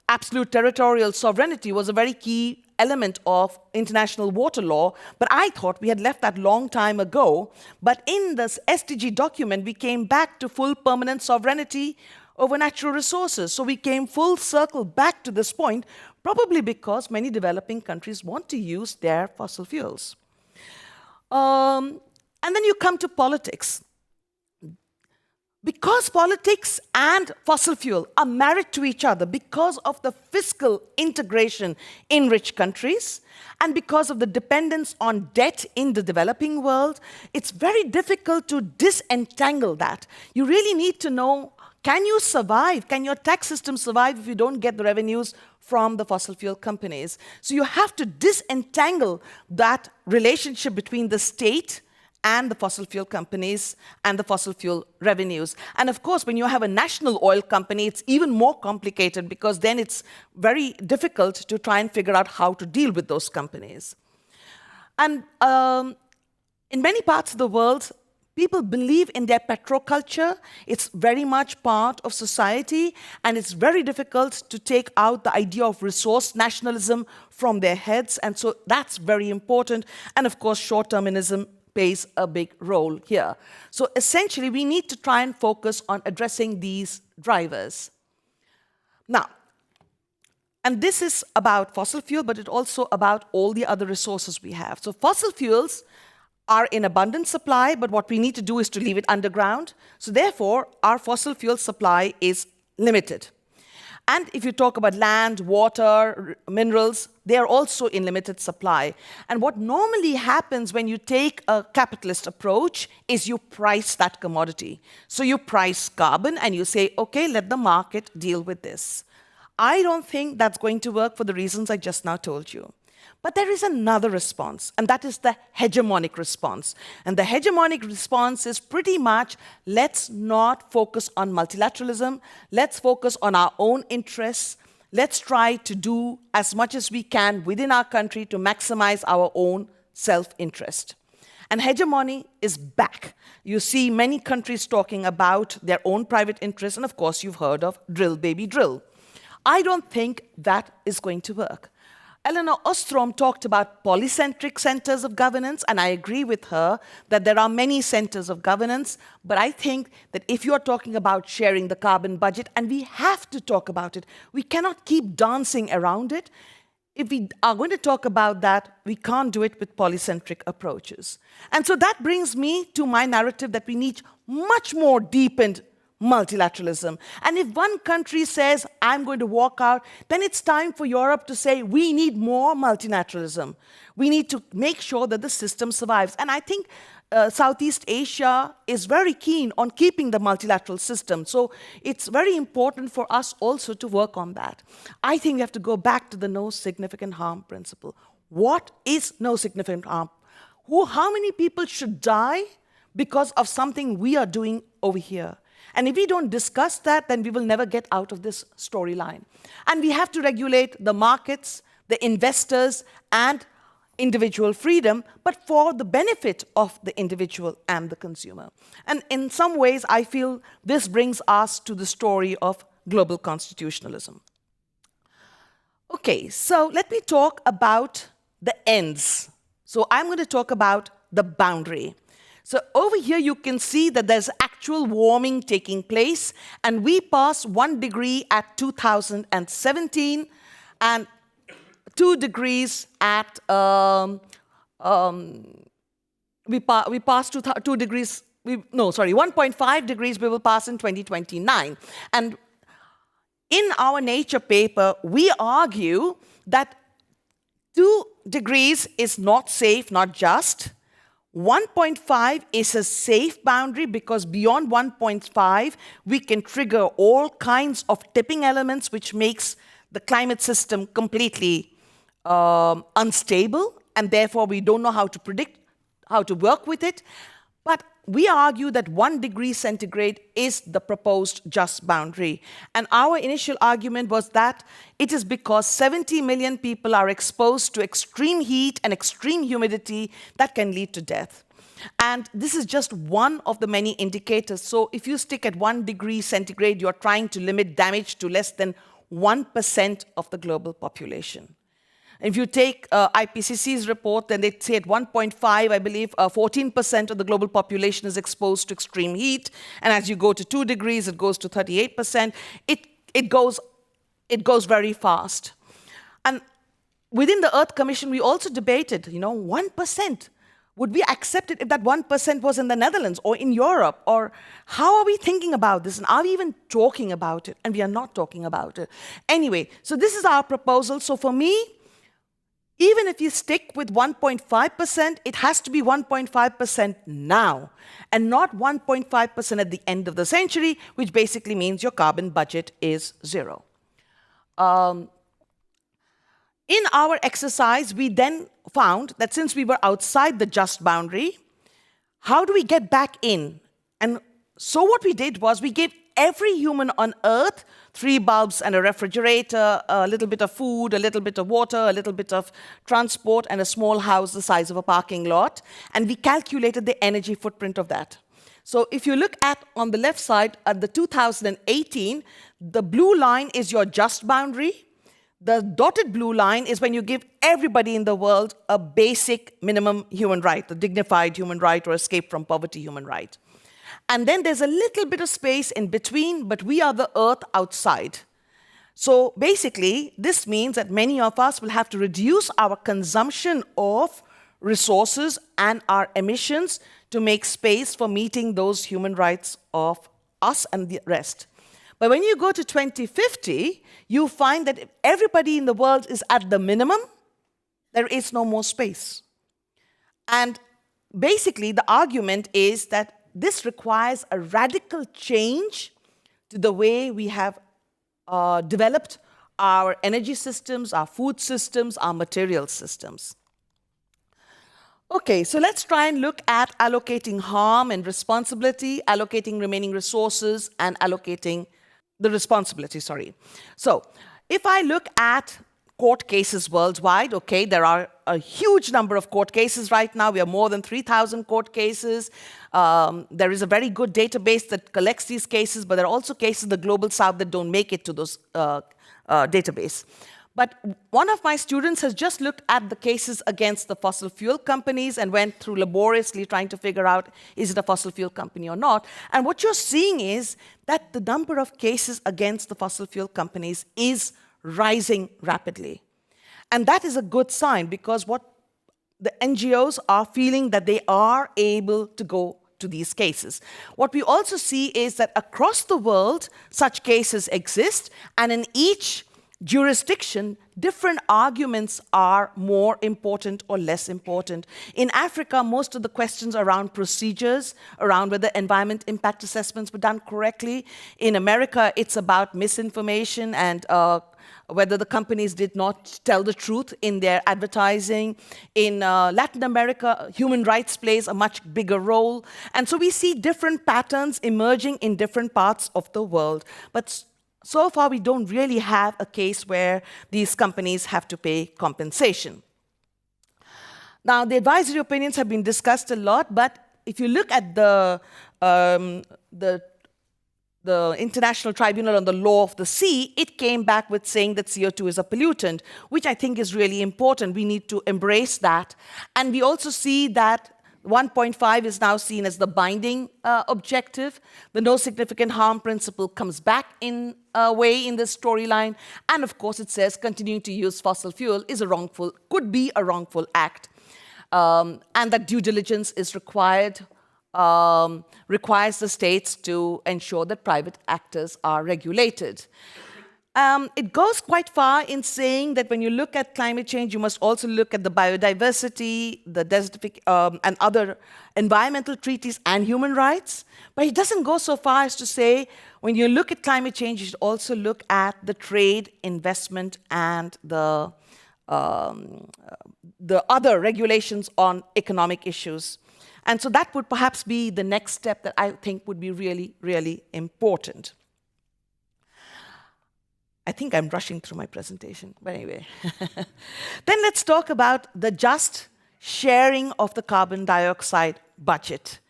absolute territorial sovereignty was a very key element of international water law, but I thought we had left that long time ago. But in this SDG document, we came back to full permanent sovereignty over natural resources. So we came full circle back to this point, probably because many developing countries want to use their fossil fuels. And then you come to politics. Because politics and fossil fuel are married to each other because of the fiscal integration in rich countries and because of the dependence on debt in the developing world, it's very difficult to disentangle that. You really need to know, can you survive? Can your tax system survive if you don't get the revenues from the fossil fuel companies? So you have to disentangle that relationship between the state and the fossil fuel companies and the fossil fuel revenues. And of course, when you have a national oil company, it's even more complicated because then it's very difficult to try and figure out how to deal with those companies. And in many parts of the world, people believe in their petroculture. It's very much part of society, and it's very difficult to take out the idea of resource nationalism from their heads, and so that's very important. And of course, short-termism plays a big role here. So essentially, we need to try and focus on addressing these drivers. Now, and this is about fossil fuel, but it's also about all the other resources we have. So fossil fuels are in abundant supply, but what we need to do is to leave it underground. So therefore, our fossil fuel supply is limited. And if you talk about land, water, minerals, they are also in limited supply. And what normally happens when you take a capitalist approach is you price that commodity. So you price carbon and you say, okay, let the market deal with this. I don't think that's going to work for the reasons I just now told you. But there is another response, and that is the hegemonic response. And the hegemonic response is pretty much, let's not focus on multilateralism, let's focus on our own interests, let's try to do as much as we can within our country to maximize our own self-interest. And hegemony is back. You see many countries talking about their own private interests, and of course you've heard of drill, baby, drill. I don't think that is going to work. Elinor Ostrom talked about polycentric centers of governance, and I agree with her that there are many centers of governance, but I think that if you're talking about sharing the carbon budget, and we have to talk about it, we cannot keep dancing around it. If we are going to talk about that, we can't do it with polycentric approaches. And so that brings me to my narrative that we need much more deepened multilateralism. And if one country says, I'm going to walk out, then it's time for Europe to say, we need more multilateralism. We need to make sure that the system survives. And I think Southeast Asia is very keen on keeping the multilateral system. So it's very important for us also to work on that. I think we have to go back to the no significant harm principle. What is no significant harm? How many people should die because of something we are doing over here? And if we don't discuss that, then we will never get out of this storyline. And we have to regulate the markets, the investors, and individual freedom, but for the benefit of the individual and the consumer. And in some ways, I feel this brings us to the story of global constitutionalism. Okay, so let me talk about the ends. So I'm going to talk about the boundary. So over here, you can see that there's actual warming taking place, and we passed 1 degree at 2017, and 2 degrees at, we passed 2 degrees, 1.5 degrees we will pass in 2029. And in our Nature paper, we argue that 2 degrees is not safe, not just. 1.5 is a safe boundary because beyond 1.5, we can trigger all kinds of tipping elements, which makes the climate system completely unstable, and therefore we don't know how to predict, how to work with it. But we argue that 1 degree centigrade is the proposed just boundary. And our initial argument was that it is because 70 million people are exposed to extreme heat and extreme humidity that can lead to death. And this is just one of the many indicators. So if you stick at 1 degree centigrade, you're trying to limit damage to less than 1% of the global population. If you take IPCC's report, then they say at 1.5, I believe, 14% of the global population is exposed to extreme heat. And as you go to 2 degrees, it goes to 38%. It goes very fast. And within the Earth Commission, we also debated, 1%. Would we accept it if that 1% was in the Netherlands or in Europe? Or how are we thinking about this? And are we even talking about it? And we are not talking about it. Anyway, so this is our proposal. So for me, even if you stick with 1.5%, it has to be 1.5% now, and not 1.5% at the end of the century, which basically means your carbon budget is 0. In our exercise, we then found that since we were outside the just boundary, how do we get back in? And so what we did was we gave every human on Earth 3 bulbs and a refrigerator, a little bit of food, a little bit of water, a little bit of transport, and a small house the size of a parking lot. And we calculated the energy footprint of that. So if you look at, on the left side, at the 2018, the blue line is your just boundary. The dotted blue line is when you give everybody in the world a basic minimum human right, a dignified human right or escape from poverty human right. And then there's a little bit of space in between, but we are the Earth outside. So basically, this means that many of us will have to reduce our consumption of resources and our emissions to make space for meeting those human rights of us and the rest. But when you go to 2050, you find that if everybody in the world is at the minimum, there is no more space. And basically, the argument is that this requires a radical change to the way we have developed our energy systems, our food systems, our material systems. Okay, so let's try and look at allocating harm and responsibility, allocating remaining resources, and allocating the responsibility, So if I look at court cases worldwide, okay, there are a huge number of court cases right now. We have more than 3,000 court cases. There is a very good database that collects these cases, but there are also cases in the Global South that don't make it to those database. But one of my students has just looked at the cases against the fossil fuel companies and went through laboriously trying to figure out, is it a fossil fuel company or not? And what you're seeing is that the number of cases against the fossil fuel companies is rising rapidly. And that is a good sign because what the NGOs are feeling that they are able to go to these cases. What we also see is that across the world, such cases exist, and in each jurisdiction, different arguments are more important or less important. In Africa, most of the questions around procedures, around whether environment impact assessments were done correctly. In America, it's about misinformation and whether the companies did not tell the truth in their advertising. In Latin America, human rights plays a much bigger role. And so we see different patterns emerging in different parts of the world. But so far, we don't really have a case where these companies have to pay compensation. Now, the advisory opinions have been discussed a lot, but if you look at the International Tribunal on the Law of the Sea, it came back with saying that CO2 is a pollutant, which I think is really important. We need to embrace that. And we also see that 1.5 is now seen as the binding objective. The no significant harm principle comes back in a way in this storyline. And of course, it says continuing to use fossil fuel is a wrongful, could be a wrongful act. And that due diligence is required, requires the states to ensure that private actors are regulated. It goes quite far in saying that when you look at climate change, you must also look at the biodiversity, the desertification, and other environmental treaties and human rights. But it doesn't go so far as to say, when you look at climate change, you should also look at the trade, investment, and the other regulations on economic issues. And so that would perhaps be the next step that I think would be really, really important. I think I'm rushing through my presentation, but anyway. Then let's talk about the just sharing of the carbon dioxide budget.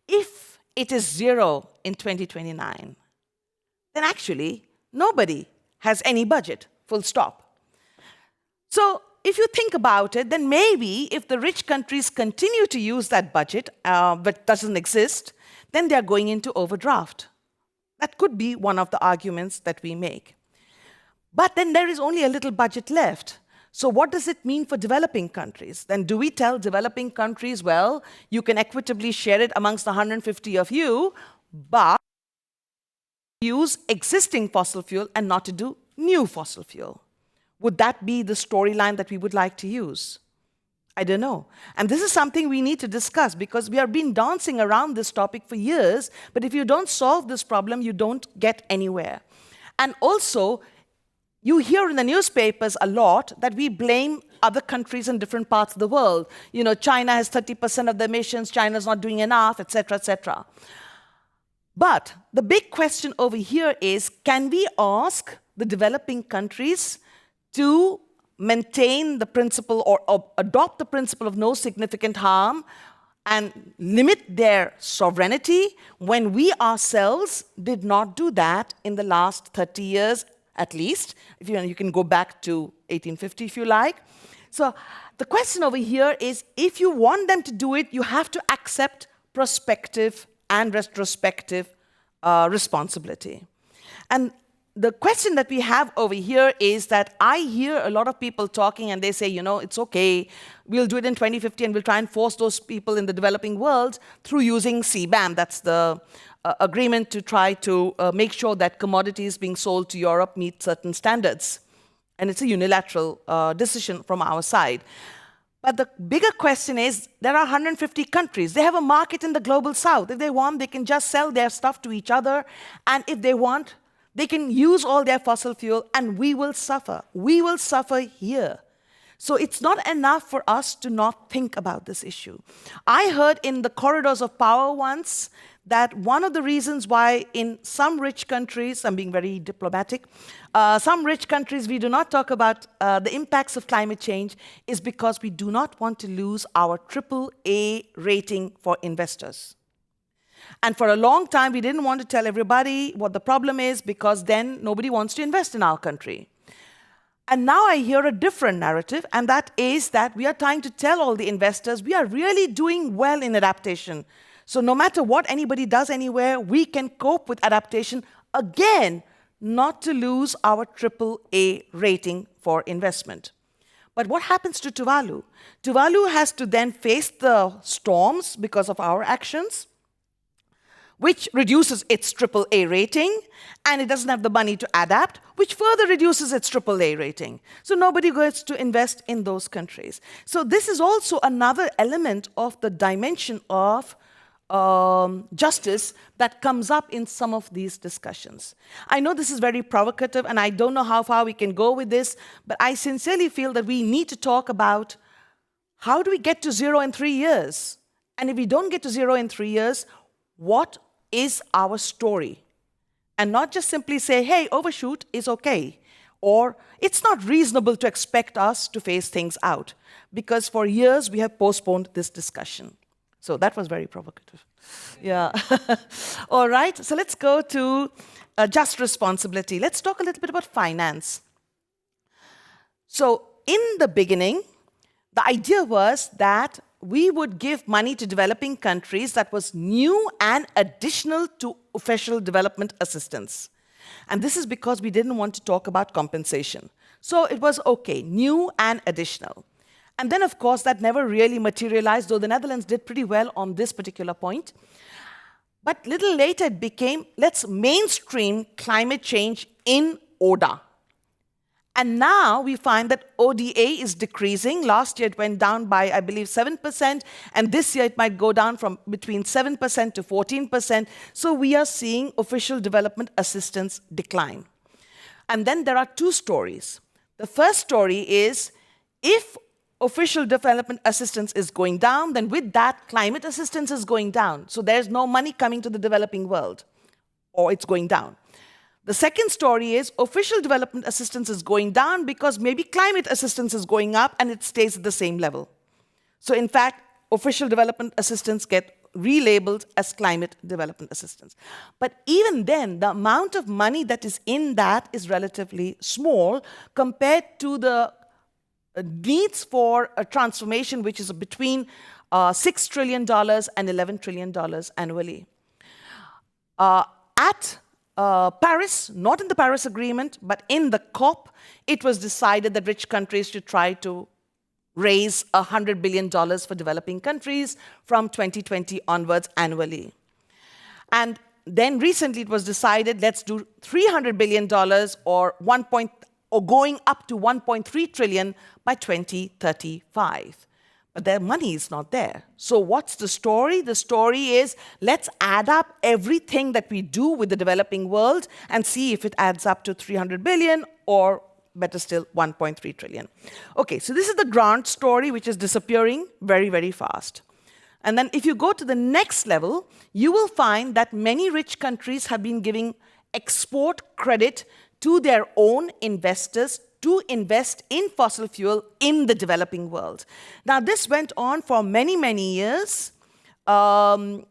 If it is 0 in 2029, then actually nobody has any budget, full stop. So if you think about it, then maybe if the rich countries continue to use that budget, but doesn't exist, then they're going into overdraft. That could be one of the arguments that we make. But then there is only a little budget left. So what does it mean for developing countries? Then do we tell developing countries, well, you can equitably share it amongst the 150 of you, but use existing fossil fuel and not to do new fossil fuel? Would that be the storyline that we would like to use? I don't know. And this is something we need to discuss because we have been dancing around this topic for years, but if you don't solve this problem, you don't get anywhere. And also, you hear in the newspapers a lot that we blame other countries in different parts of the world. You know, China has 30% of the emissions, China's not doing enough, etc., etc. But the big question over here is, can we ask the developing countries to maintain the principle or adopt the principle of no significant harm and limit their sovereignty when we ourselves did not do that in the last 30 years at least? If you can go back to 1850 if you like. So the question over here is, if you want them to do it, you have to accept prospective and retrospective responsibility. And the question that we have over here is that I hear a lot of people talking and they say, you know, it's okay, we'll do it in 2050 and we'll try and force those people in the developing world through using CBAM. That's the agreement to try to make sure that commodities being sold to Europe meet certain standards. And it's a unilateral decision from our side. But the bigger question is, there are 150 countries. They have a market in the global south. If they want, they can just sell their stuff to each other. And if they want, they can use all their fossil fuel, and we will suffer. We will suffer here. So it's not enough for us to not think about this issue. I heard in the corridors of power once that one of the reasons why in some rich countries, I'm being very diplomatic, some rich countries we do not talk about the impacts of climate change is because we do not want to lose our AAA rating for investors. And for a long time, we didn't want to tell everybody what the problem is because then nobody wants to invest in our country. And now I hear a different narrative, and that is that we are trying to tell all the investors we are really doing well in adaptation. So no matter what anybody does anywhere, we can cope with adaptation, again, not to lose our AAA rating for investment. But what happens to Tuvalu? Tuvalu has to then face the storms because of our actions, which reduces its AAA rating, and it doesn't have the money to adapt, which further reduces its AAA rating. So nobody gets to invest in those countries. So this is also another element of the dimension of justice that comes up in some of these discussions. I know this is very provocative, and I don't know how far we can go with this, but I sincerely feel that we need to talk about how do we get to 0 in 3 years? And if we don't get to 0 in 3 years, what is our story? And not just simply say, hey, overshoot is okay. Or it's not reasonable to expect us to phase things out, because for years we have postponed this discussion. So that was very provocative. Yeah. All right, so let's go to just responsibility. Let's talk a little bit about finance. So in the beginning, the idea was that we would give money to developing countries that was new and additional to official development assistance. And this is because we didn't want to talk about compensation. So it was okay, new and additional. And then, of course, that never really materialized, though the Netherlands did pretty well on this particular point. But little later it became, let's mainstream climate change in ODA. And now we find that ODA is decreasing. Last year it went down by, I believe, 7%, and this year it might go down from between 7% to 14%. So we are seeing official development assistance decline. And then there are two stories. The first story is, if official development assistance is going down, then with that, climate assistance is going down. So there's no money coming to the developing world, or it's going down. The second story is official development assistance is going down because maybe climate assistance is going up and it stays at the same level. So in fact, official development assistance get relabeled as climate development assistance. But even then, the amount of money that is in that is relatively small compared to the needs for a transformation, which is between $6 trillion and $11 trillion annually. At Paris, not in the Paris Agreement, but in the COP, it was decided that rich countries should try to raise $100 billion for developing countries from 2020 onwards annually. And then recently it was decided, let's do $300 billion or going up to 1.3 trillion by 2035. But their money is not there. So what's the story? The story is, let's add up everything that we do with the developing world and see if it adds up to 300 billion or, better still, 1.3 trillion. Okay, so this is the grant story, which is disappearing very, very fast. And then if you go to the next level, you will find that many rich countries have been giving export credit to their own investors to invest in fossil fuel in the developing world. Now, this went on for many, many years. Till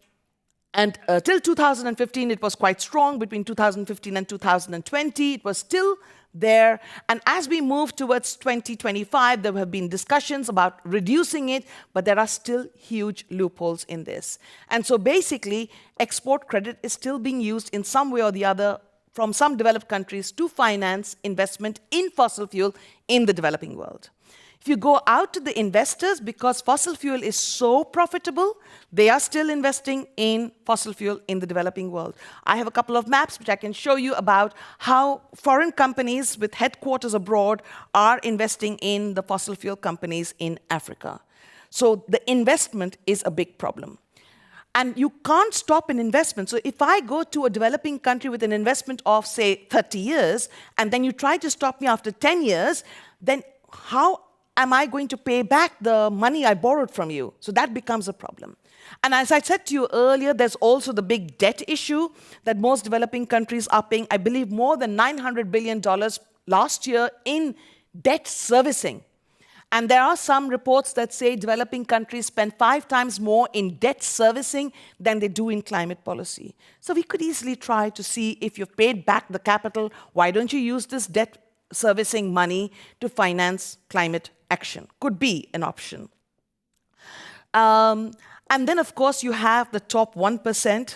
2015, it was quite strong. Between 2015 and 2020, it was still there. And as we move towards 2025, there have been discussions about reducing it, but there are still huge loopholes in this. And so basically, export credit is still being used in some way or the other from some developed countries to finance investment in fossil fuel in the developing world. If you go out to the investors, because fossil fuel is so profitable, they are still investing in fossil fuel in the developing world. I have a couple of maps which I can show you about how foreign companies with headquarters abroad are investing in the fossil fuel companies in Africa. So the investment is a big problem. And you can't stop an investment. So if I go to a developing country with an investment of, say, 30 years, and then you try to stop me after 10 years, then how am I going to pay back the money I borrowed from you? So that becomes a problem. And as I said to you earlier, there's also the big debt issue that most developing countries are paying, I believe, more than $900 billion last year in debt servicing. And there are some reports that say developing countries spend 5 times more in debt servicing than they do in climate policy. So we could easily try to see, if you've paid back the capital, why don't you use this debt servicing money to finance climate action? Could be an option. And then, of course, you have the top 1%,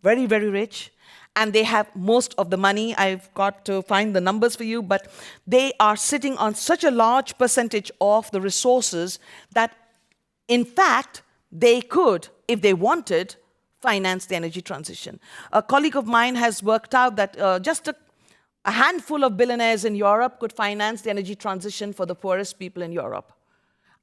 very, very rich. And they have most of the money. I've got to find the numbers for you, but they are sitting on such a large percentage of the resources that, in fact, they could, if they wanted, finance the energy transition. A colleague of mine has worked out that just a handful of billionaires in Europe could finance the energy transition for the poorest people in Europe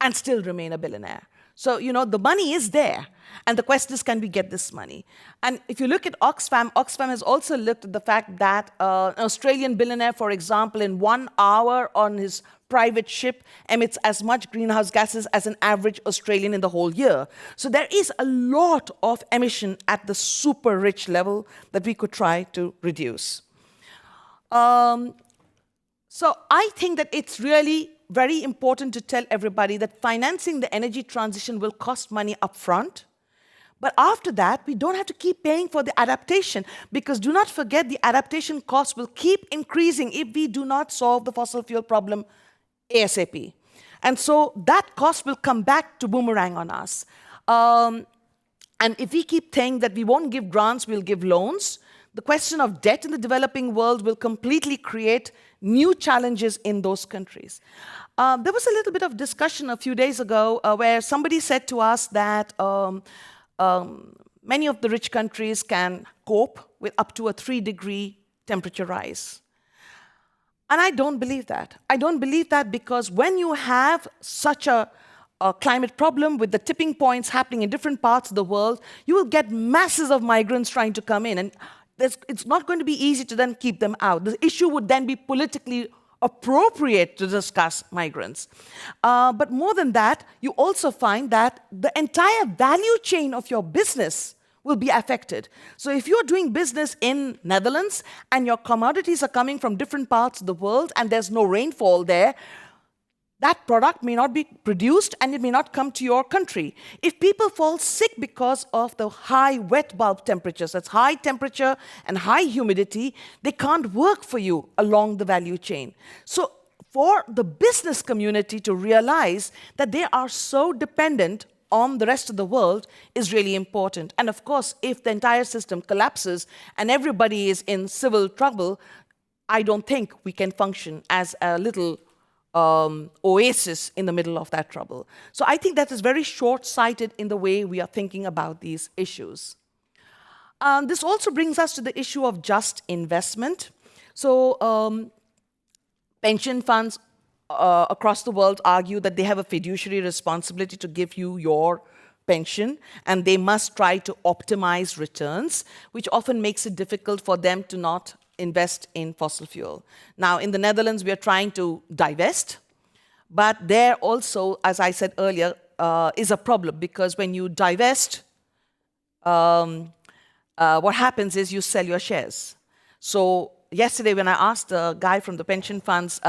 and still remain a billionaire. So, you know, the money is there. And the question is, can we get this money? And if you look at Oxfam, Oxfam has also looked at the fact that an Australian billionaire, for example, in 1 hour on his private ship emits as much greenhouse gases as an average Australian in the whole year. So there is a lot of emission at the super rich level that we could try to reduce. So I think that it's really very important to tell everybody that financing the energy transition will cost money upfront. But after that, we don't have to keep paying for the adaptation, because do not forget the adaptation costs will keep increasing if we do not solve the fossil fuel problem ASAP. And so that cost will come back to boomerang on us. And if we keep saying that we won't give grants, we'll give loans, the question of debt in the developing world will completely create new challenges in those countries. There was a little bit of discussion a few days ago where somebody said to us that many of the rich countries can cope with up to a 3-degree temperature rise. And I don't believe that. I don't believe that because when you have such a climate problem with the tipping points happening in different parts of the world, you will get masses of migrants trying to come in. And it's not going to be easy to then keep them out. The issue would then be politically appropriate to discuss migrants. But more than that, you also find that the entire value chain of your business will be affected. So if you're doing business in Netherlands and your commodities are coming from different parts of the world and there's no rainfall there, that product may not be produced and it may not come to your country. If people fall sick because of the high wet bulb temperatures, that's high temperature and high humidity, they can't work for you along the value chain. So for the business community to realize that they are so dependent on the rest of the world is really important. And of course, if the entire system collapses and everybody is in civil trouble, I don't think we can function as a little oasis in the middle of that trouble. So I think that is very short-sighted in the way we are thinking about these issues. This also brings us to the issue of just investment. So pension funds across the world argue that they have a fiduciary responsibility to give you your pension, and they must try to optimize returns, which often makes it difficult for them to not invest in fossil fuel. Now, in the Netherlands, we are trying to divest, but there also, as I said earlier, is a problem, because when you divest, what happens is you sell your shares. So yesterday, when I asked the guy from the pension funds,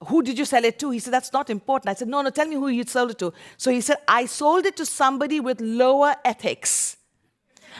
who did you sell it to? He said, that's not important. I said, no, tell me who you sold it to. So he said, I sold it to somebody with lower ethics.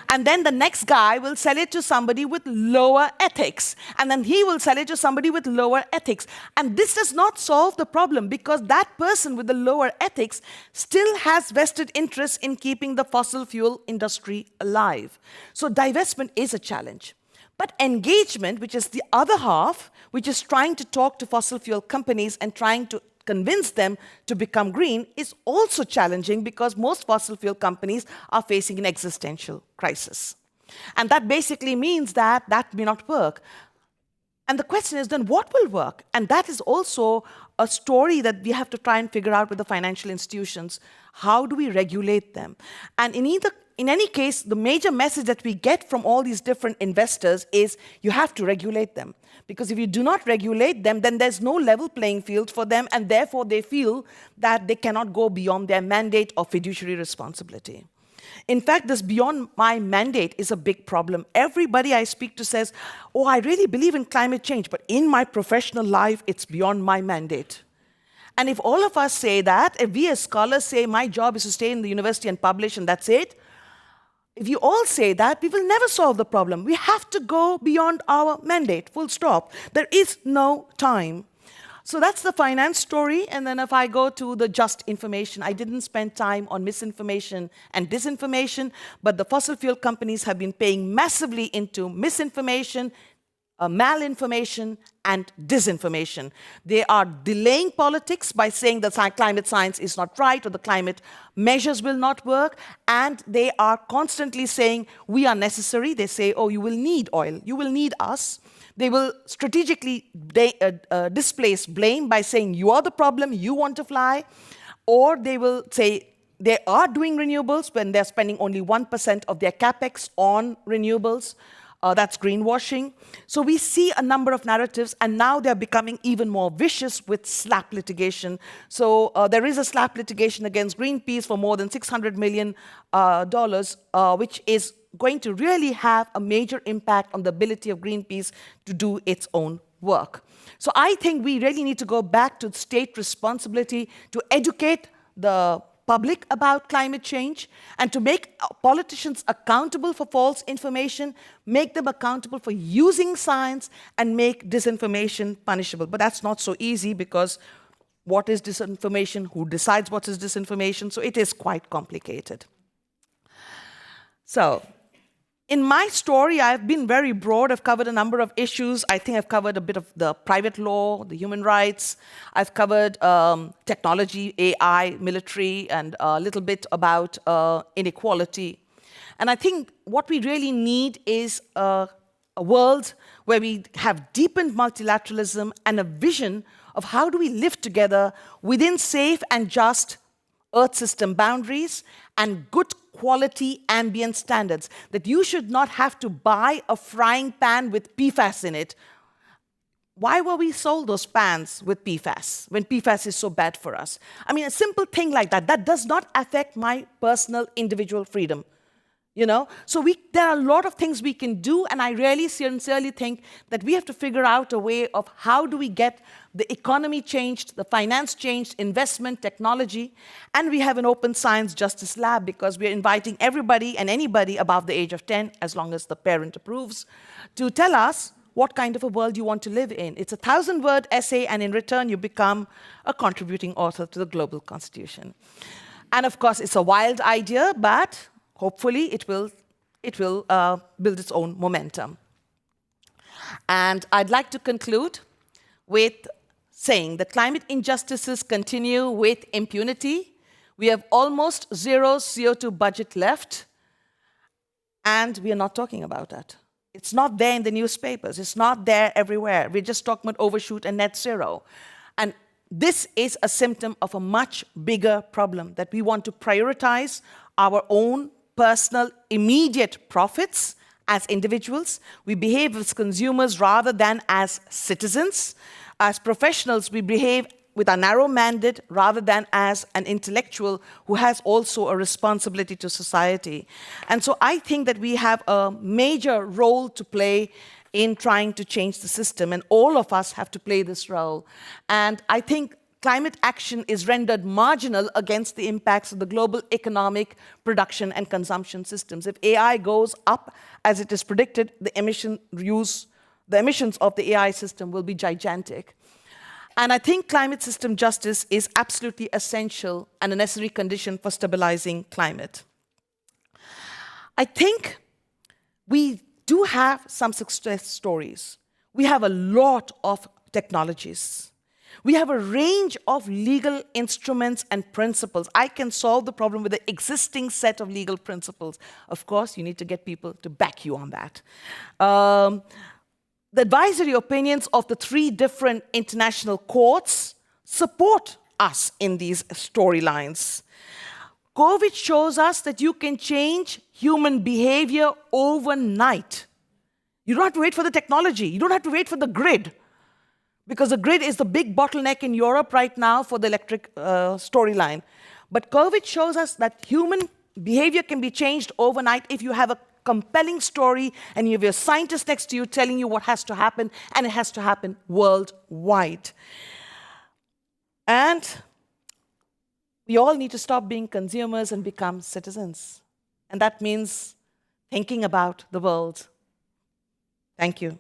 And then the next guy will sell it to somebody with lower ethics. And then he will sell it to somebody with lower ethics. And this does not solve the problem, because that person with the lower ethics still has vested interest in keeping the fossil fuel industry alive. So divestment is a challenge. But engagement, which is the other half, which is trying to talk to fossil fuel companies and trying to convince them to become green, is also challenging, because most fossil fuel companies are facing an existential crisis. And that basically means that that may not work. And the question is, then what will work? And that is also a story that we have to try and figure out with the financial institutions. How do we regulate them? And in any case, the major message that we get from all these different investors is you have to regulate them. Because if you do not regulate them, then there's no level playing field for them, and therefore they feel that they cannot go beyond their mandate of fiduciary responsibility. In fact, this beyond my mandate is a big problem. Everybody I speak to says, oh, I really believe in climate change, but in my professional life, it's beyond my mandate. And if all of us say that, if we as scholars say, my job is to stay in the university and publish, and that's it, if you all say that, we will never solve the problem. We have to go beyond our mandate, full stop. There is no time. So that's the finance story. And then if I go to the just information, I didn't spend time on misinformation and disinformation, but the fossil fuel companies have been paying massively into misinformation, malinformation, and disinformation. They are delaying politics by saying that climate science is not right or the climate measures will not work, and they are constantly saying we are necessary. They say, oh, you will need oil, you will need us. They will strategically displace blame by saying you are the problem, you want to fly, or they will say they are doing renewables when they're spending only 1% of their capex on renewables. That's greenwashing. So we see a number of narratives, and now they're becoming even more vicious with slap litigation. So there is a slap litigation against Greenpeace for more than $600 million, which is going to really have a major impact on the ability of Greenpeace to do its own work. So I think we really need to go back to state responsibility to educate the public about climate change and to make politicians accountable for false information, make them accountable for using science, and make disinformation punishable. But that's not so easy because what is disinformation? Who decides what is disinformation? So it is quite complicated. So, in my story, I've been very broad. I've covered a number of issues. I think I've covered a bit of the private law, the human rights. I've covered technology, AI, military, and a little bit about inequality. And I think what we really need is a world where we have deepened multilateralism and a vision of how do we live together within safe and just Earth system boundaries and good quality ambient standards, that you should not have to buy a frying pan with PFAS in it. Why were we sold those pans with PFAS when PFAS is so bad for us? I mean, a simple thing like that, that does not affect my personal individual freedom. You know, so there are a lot of things we can do, and I really sincerely think that we have to figure out a way of how do we get the economy changed, the finance changed, investment, technology, and we have an open science justice lab because we are inviting everybody and anybody above the age of 10, as long as the parent approves, to tell us what kind of a world you want to live in. It's a 1,000-word essay, and in return you become a contributing author to the global constitution. And of course, it's a wild idea, but hopefully, it will build its own momentum. And I'd like to conclude with saying that climate injustices continue with impunity. We have almost zero CO2 budget left, and we are not talking about that. It's not there in the newspapers. It's not there everywhere. We're just talking about overshoot and net zero. And this is a symptom of a much bigger problem, that we want to prioritize our own personal, immediate profits as individuals. We behave as consumers rather than as citizens. As professionals, we behave with a narrow mandate rather than as an intellectual who has also a responsibility to society. And so I think that we have a major role to play in trying to change the system, and all of us have to play this role. And I think climate action is rendered marginal against the impacts of the global economic production and consumption systems. If AI goes up as it is predicted, the emissions of the AI system will be gigantic. And I think climate system justice is absolutely essential and a necessary condition for stabilizing climate. I think we do have some success stories. We have a lot of technologies. We have a range of legal instruments and principles. I can solve the problem with the existing set of legal principles. Of course, you need to get people to back you on that. The advisory opinions of the 3 different international courts support us in these storylines. COVID shows us that you can change human behavior overnight. You don't have to wait for the technology. You don't have to wait for the grid. Because the grid is the big bottleneck in Europe right now for the electric storyline. But COVID shows us that human behavior can be changed overnight if you have a compelling story and you have your scientists next to you telling you what has to happen, and it has to happen worldwide. And we all need to stop being consumers and become citizens. And that means thinking about the world. Thank you.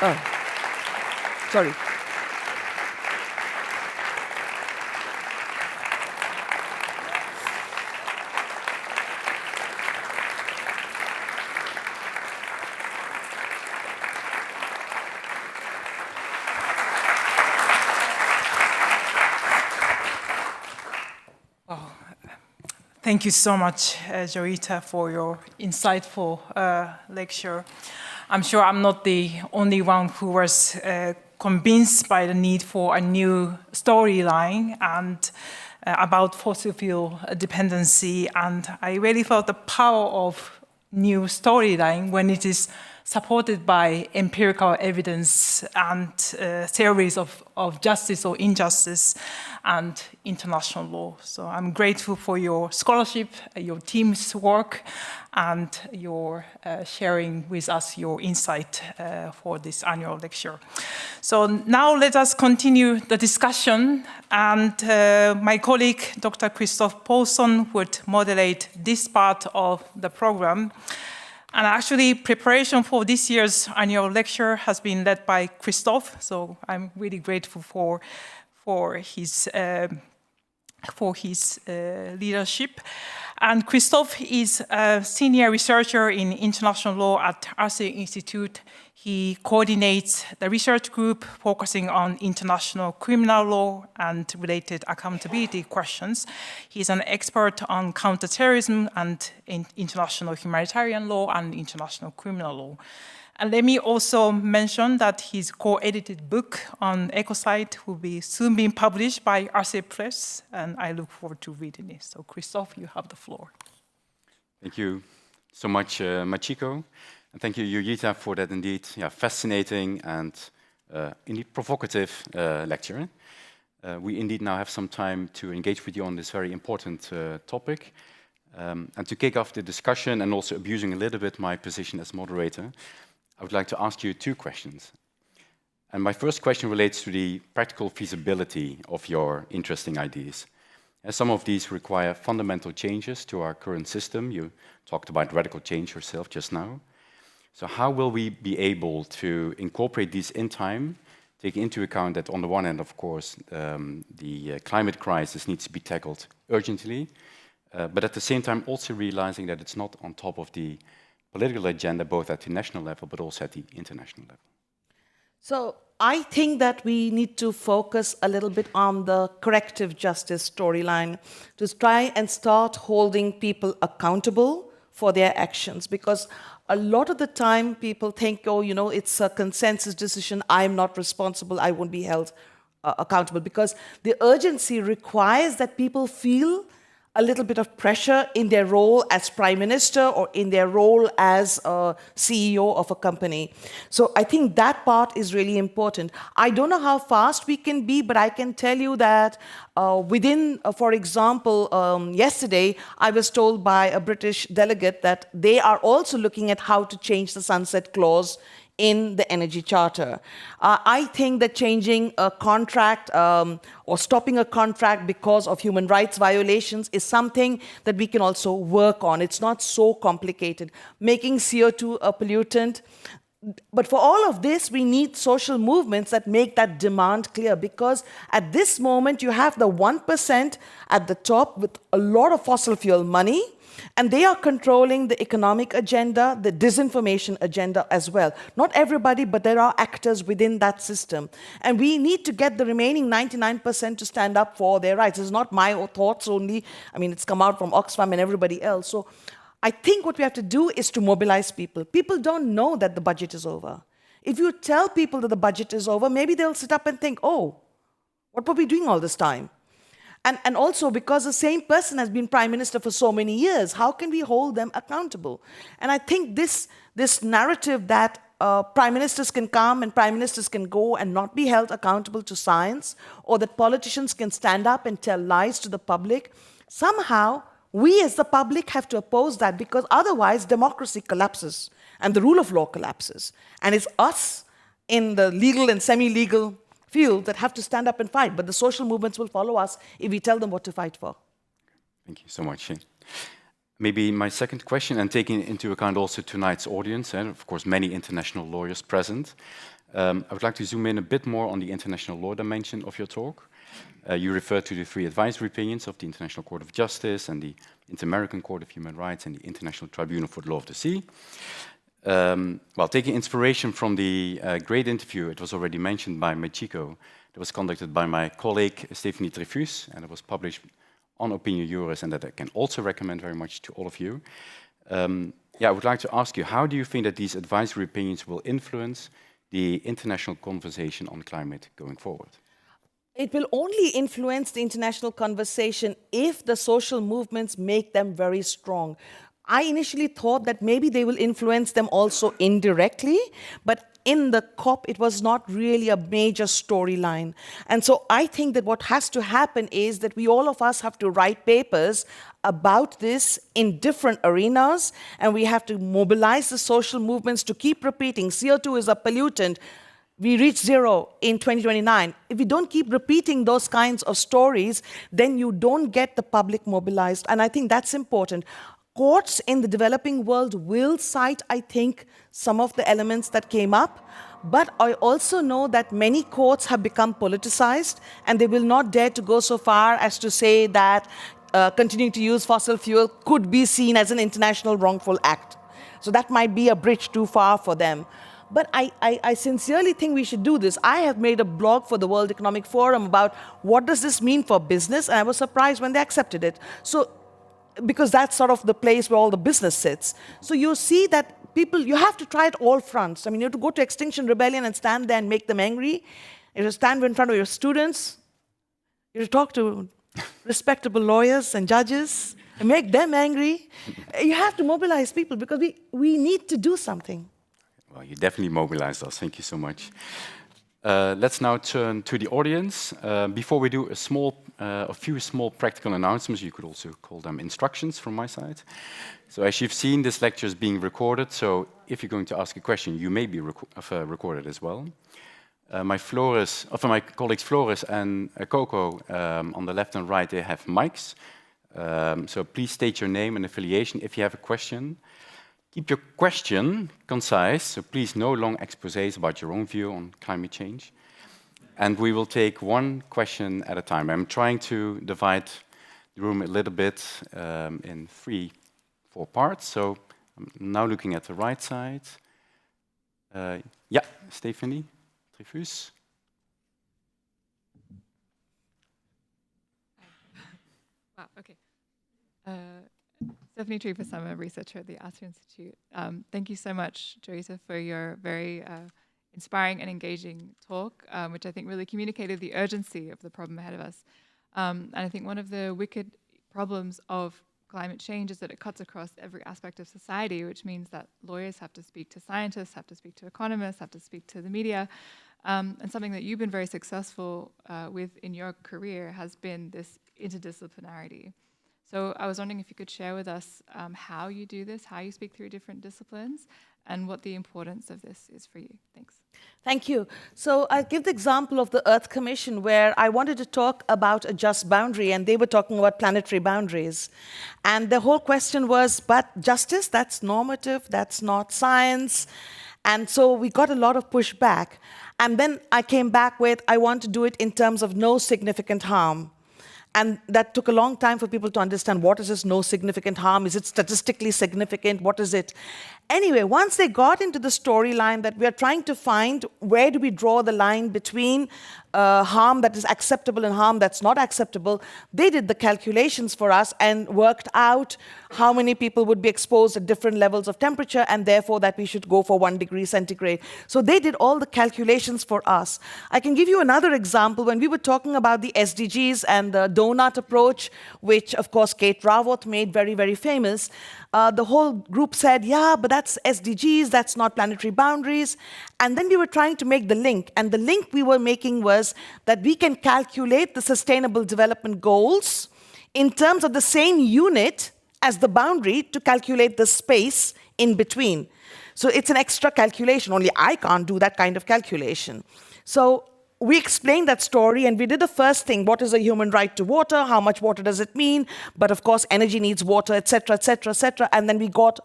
Oh, sorry. Thank you so much, Joyeeta, for your insightful lecture. I'm sure I'm not the only one who was convinced by the need for a new storyline and about fossil fuel dependency. And I really felt the power of new storyline when it is supported by empirical evidence and theories of justice or injustice and international law. So I'm grateful for your scholarship, your team's work, and your sharing with us your insight for this annual lecture. So now let us continue the discussion, and my colleague, Dr. Christoph Paulson, would moderate this part of the program. And actually, preparation for this year's annual lecture has been led by Christoph, so I'm really grateful for his leadership. And Christoph is a senior researcher in international law at Arce Institute. He coordinates the research group focusing on international criminal law and related accountability questions. He's an expert on counterterrorism and international humanitarian law and international criminal law. And let me also mention that his co-edited book on ecocide will be soon being published by Arce Press, and I look forward to reading it. So Christoph, you have the floor. Thank you so much, Machiko. And thank you, Joyeeta, for that indeed fascinating and indeed provocative lecture. We indeed now have some time to engage with you on this very important topic. And to kick off the discussion and also abusing a little bit my position as moderator, I would like to ask you two questions. And my first question relates to the practical feasibility of your interesting ideas. As some of these require fundamental changes to our current system. You talked about radical change yourself just now. So how will we be able to incorporate these in time, take into account that on the one hand, of course, the climate crisis needs to be tackled urgently, but at the same time also realizing that it's not on top of the political agenda, both at the national level, but also at the international level? So I think that we need to focus a little bit on the corrective justice storyline to try and start holding people accountable for their actions, because a lot of the time people think, oh, you know, it's a consensus decision, I'm not responsible, I won't be held accountable, because the urgency requires that people feel a little bit of pressure in their role as prime minister or in their role as a CEO of a company. So I think that part is really important. I don't know how fast we can be, but I can tell you that for example, yesterday, I was told by a British delegate that they are also looking at how to change the sunset clause in the Energy Charter. I think that changing a contract or stopping a contract because of human rights violations is something that we can also work on. It's not so complicated. Making CO2 a pollutant. But for all of this, we need social movements that make that demand clear, because at this moment, you have the 1% at the top with a lot of fossil fuel money, and they are controlling the economic agenda, the disinformation agenda as well. Not everybody, but there are actors within that system. And we need to get the remaining 99% to stand up for their rights. It's not my thoughts only. I mean, it's come out from Oxfam and everybody else. So I think what we have to do is to mobilize people. People don't know that the budget is over. If you tell people that the budget is over, maybe they'll sit up and think, oh, what were we doing all this time? And also because the same person has been prime minister for so many years, how can we hold them accountable? And I think this narrative that prime ministers can come and prime ministers can go and not be held accountable to science, or that politicians can stand up and tell lies to the public, somehow we as the public have to oppose that, because otherwise democracy collapses and the rule of law collapses. And it's us in the legal and semi-legal field that have to stand up and fight, but the social movements will follow us if we tell them what to fight for. Thank you so much. Maybe my second question, and taking into account also tonight's audience, and of course many international lawyers present, I would like to zoom in a bit more on the international law dimension of your talk. You referred to the 3 advisory opinions of the International Court of Justice and the Inter-American Court of Human Rights and the International Tribunal for the Law of the Sea. Well, taking inspiration from the great interview, it was already mentioned by Machiko, that was conducted by my colleague Stephanie Trefus, and it was published on Opinion Juris, and that I can also recommend very much to all of you. I would like to ask you, how do you think that these advisory opinions will influence the international conversation on climate going forward? It will only influence the international conversation if the social movements make them very strong. I initially thought that maybe they will influence them also indirectly, but in the COP, it was not really a major storyline. And so I think that what has to happen is that all of us have to write papers about this in different arenas, and we have to mobilize the social movements to keep repeating, CO2 is a pollutant, we reach zero in 2029. If we don't keep repeating those kinds of stories, then you don't get the public mobilized. And I think that's important. Courts in the developing world will cite, I think, some of the elements that came up, but I also know that many courts have become politicized, and they will not dare to go so far as to say that continuing to use fossil fuel could be seen as an international wrongful act. So that might be a bridge too far for them. But I sincerely think we should do this. I have made a blog for the World Economic Forum about what does this mean for business, and I was surprised when they accepted it. So, because that's sort of the place where all the business sits. So you see that people, you have to try at all fronts. I mean, you have to go to Extinction Rebellion and stand there and make them angry. You have to stand in front of your students. You have to talk to respectable lawyers and judges and make them angry. You have to mobilize people because we need to do something. Well, you definitely mobilized us. Thank you so much. Let's now turn to the audience. Before we do a few small practical announcements, you could also call them instructions from my side. So as you've seen, this lecture is being recorded, so if you're going to ask a question, you may be recorded as well. My colleagues Floris and Coco on the left and right, they have mics. So please state your name and affiliation if you have a question. Keep your question concise, so please no long exposés about your own view on climate change. And we will take one question at a time. I'm trying to divide the room a little bit in 3-4 parts. So I'm now looking at the right side. Yeah, Stephanie Trifus. Wow, okay. Stephanie Trifus, I'm a researcher at the Astor Institute. Thank you so much, Joyeeta, for your very inspiring and engaging talk, which I think really communicated the urgency of the problem ahead of us. And I think one of the wicked problems of climate change is that it cuts across every aspect of society, which means that lawyers have to speak to scientists, have to speak to economists, have to speak to the media. And something that you've been very successful with in your career has been this interdisciplinarity. So I was wondering if you could share with us how you do this, how you speak through different disciplines, and what the importance of this is for you. Thanks. Thank you. So I'll give the example of the Earth Commission, where I wanted to talk about a just boundary, and they were talking about planetary boundaries. And the whole question was, but justice, that's normative, that's not science. And so we got a lot of pushback. And then I came back with, I want to do it in terms of no significant harm. And that took a long time for people to understand, what is this no significant harm? Is it statistically significant? What is it? Anyway, once they got into the storyline that we are trying to find where do we draw the line between harm that is acceptable and harm that's not acceptable, they did the calculations for us and worked out how many people would be exposed at different levels of temperature, and therefore that we should go for 1 degree centigrade. So they did all the calculations for us. I can give you another example. When we were talking about the SDGs and the donut approach, which of course Kate Raworth made very, very famous, the whole group said, yeah, but that's SDGs, that's not planetary boundaries. And then we were trying to make the link. And the link we were making was that we can calculate the Sustainable Development Goals in terms of the same unit as the boundary to calculate the space in between. So it's an extra calculation, only I can't do that kind of calculation. So we explained that story, and we did the first thing, what is a human right to water, how much water does it mean, but of course energy needs water, etc., etc., etc. And then we got,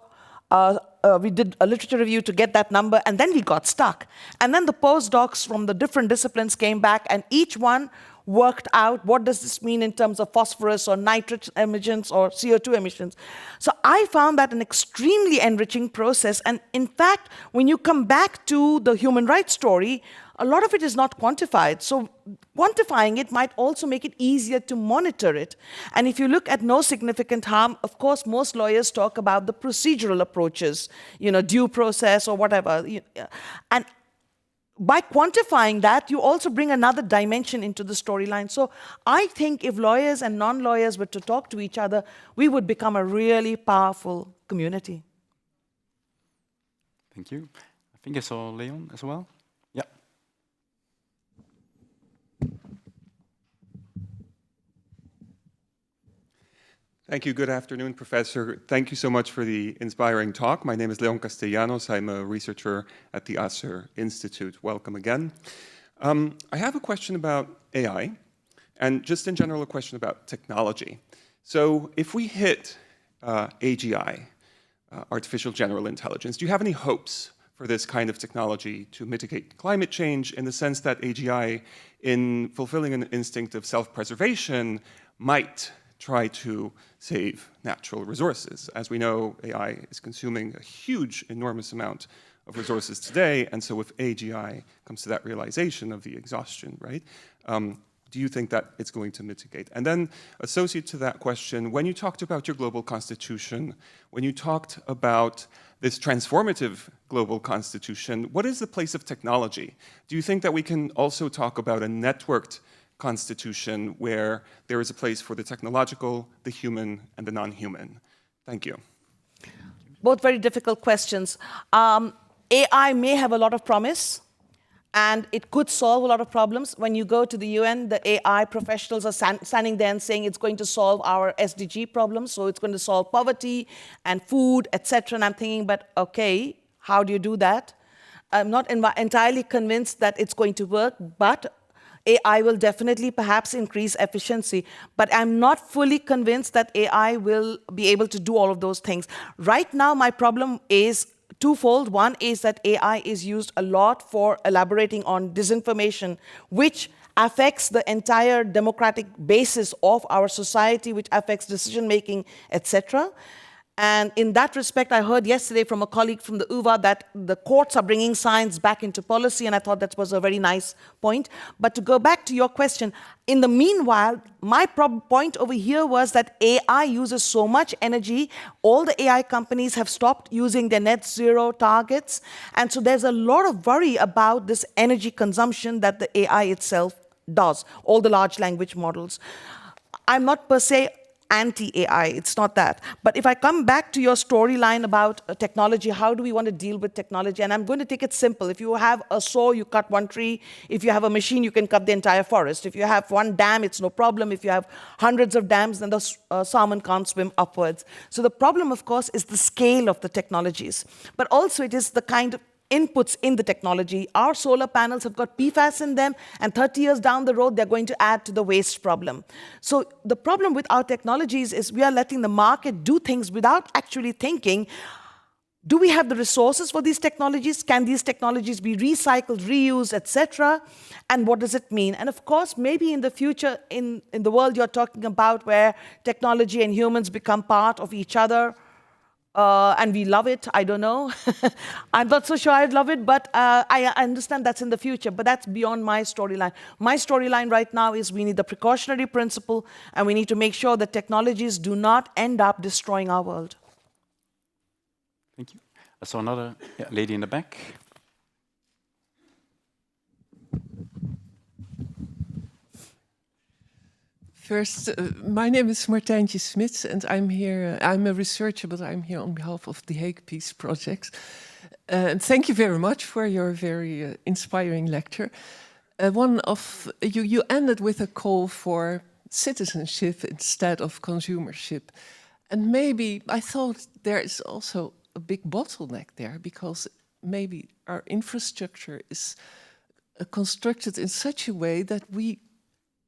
we did a literature review to get that number, and then we got stuck. And then the postdocs from the different disciplines came back, and each one worked out what does this mean in terms of phosphorus or nitrate emissions or CO2 emissions. So I found that an extremely enriching process. And in fact, when you come back to the human rights story, a lot of it is not quantified. So quantifying it might also make it easier to monitor it. And if you look at no significant harm, of course, most lawyers talk about the procedural approaches, due process or whatever. And by quantifying that, you also bring another dimension into the storyline. So I think if lawyers and non-lawyers were to talk to each other, we would become a really powerful community. Thank you. I think I saw Leon as well. Yeah. Thank you. Good afternoon, Professor. Thank you so much for the inspiring talk. My name is Leon Castellanos. I'm a researcher at the Asser Institute. Welcome again. I have a question about AI, and just in general, a question about technology. So if we hit AGI, artificial general intelligence, do you have any hopes for this kind of technology to mitigate climate change, in the sense that AGI, in fulfilling an instinct of self-preservation, might try to save natural resources? As we know, AI is consuming a huge, enormous amount of resources today, and so if AGI comes to that realization of the exhaustion, right, do you think that it's going to mitigate? And then, associated to that question, when you talked about your global constitution, when you talked about this transformative global constitution, what is the place of technology? Do you think that we can also talk about a networked constitution where there is a place for the technological, the human, and the non-human? Thank you. Both very difficult questions. AI may have a lot of promise, and it could solve a lot of problems. When you go to the UN, the AI professionals are standing there and saying it's going to solve our SDG problems, so it's going to solve poverty and food, etc. And I'm thinking, but okay, how do you do that? I'm not entirely convinced that it's going to work, but AI will definitely perhaps increase efficiency, but I'm not fully convinced that AI will be able to do all of those things. Right now, my problem is twofold. One is that AI is used a lot for elaborating on disinformation, which affects the entire democratic basis of our society, which affects decision-making, etc. And in that respect, I heard yesterday from a colleague from the UvA that the courts are bringing science back into policy, and I thought that was a very nice point. But to go back to your question, in the meanwhile, my point over here was that AI uses so much energy. All the AI companies have stopped using their net zero targets. And so there's a lot of worry about this energy consumption that the AI itself does, all the large language models. I'm not per se anti-AI, it's not that. But if I come back to your storyline about technology, how do we want to deal with technology? And I'm going to take it simple. If you have a saw, you cut one tree. If you have a machine, you can cut the entire forest. If you have one dam, it's no problem. If you have hundreds of dams, then the salmon can't swim upwards. So the problem, of course, is the scale of the technologies. But also it is the kind of inputs in the technology. Our solar panels have got PFAS in them, and 30 years down the road, they're going to add to the waste problem. So the problem with our technologies is we are letting the market do things without actually thinking, do we have the resources for these technologies? Can these technologies be recycled, reused, etc.? And what does it mean? And of course, maybe in the future, in the world you're talking about where technology and humans become part of each other, and we love it, I don't know. I'm not so sure I'd love it, but I understand that's in the future, but that's beyond my storyline. My storyline right now is we need the precautionary principle, and we need to make sure that technologies do not end up destroying our world. Thank you. I saw another lady in the back. First, my name is Martijntje Smits, and I'm here. I'm a researcher, but I'm here on behalf of the Hague Peace Project. And thank you very much for your very inspiring lecture. You ended with a call for citizenship instead of consumership, and maybe I thought there is also a big bottleneck there, because maybe our infrastructure is constructed in such a way that we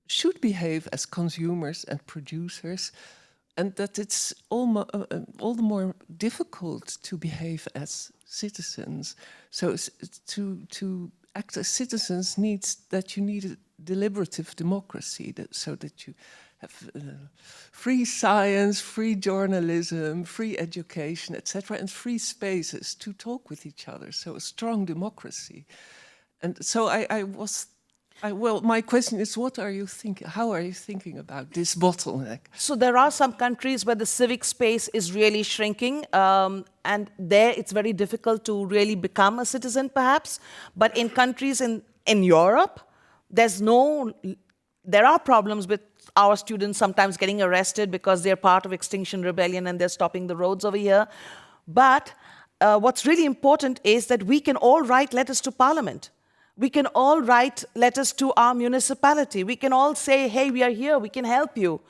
should behave as consumers and producers, and that it's all the more difficult to behave as citizens. So to act as citizens needs that you need a deliberative democracy, so that you have free science, free journalism, free education, etc., and free spaces to talk with each other. So a strong democracy. And so well, my question is, what are you thinking? How are you thinking about this bottleneck? So there are some countries where the civic space is really shrinking, and there it's very difficult to really become a citizen, perhaps. But in countries in Europe, there's no there are problems with our students sometimes getting arrested because they're part of Extinction Rebellion and they're stopping the roads over here. But what's really important is that we can all write letters to Parliament. We can all write letters to our municipality. We can all say, hey, we are here, we can help you.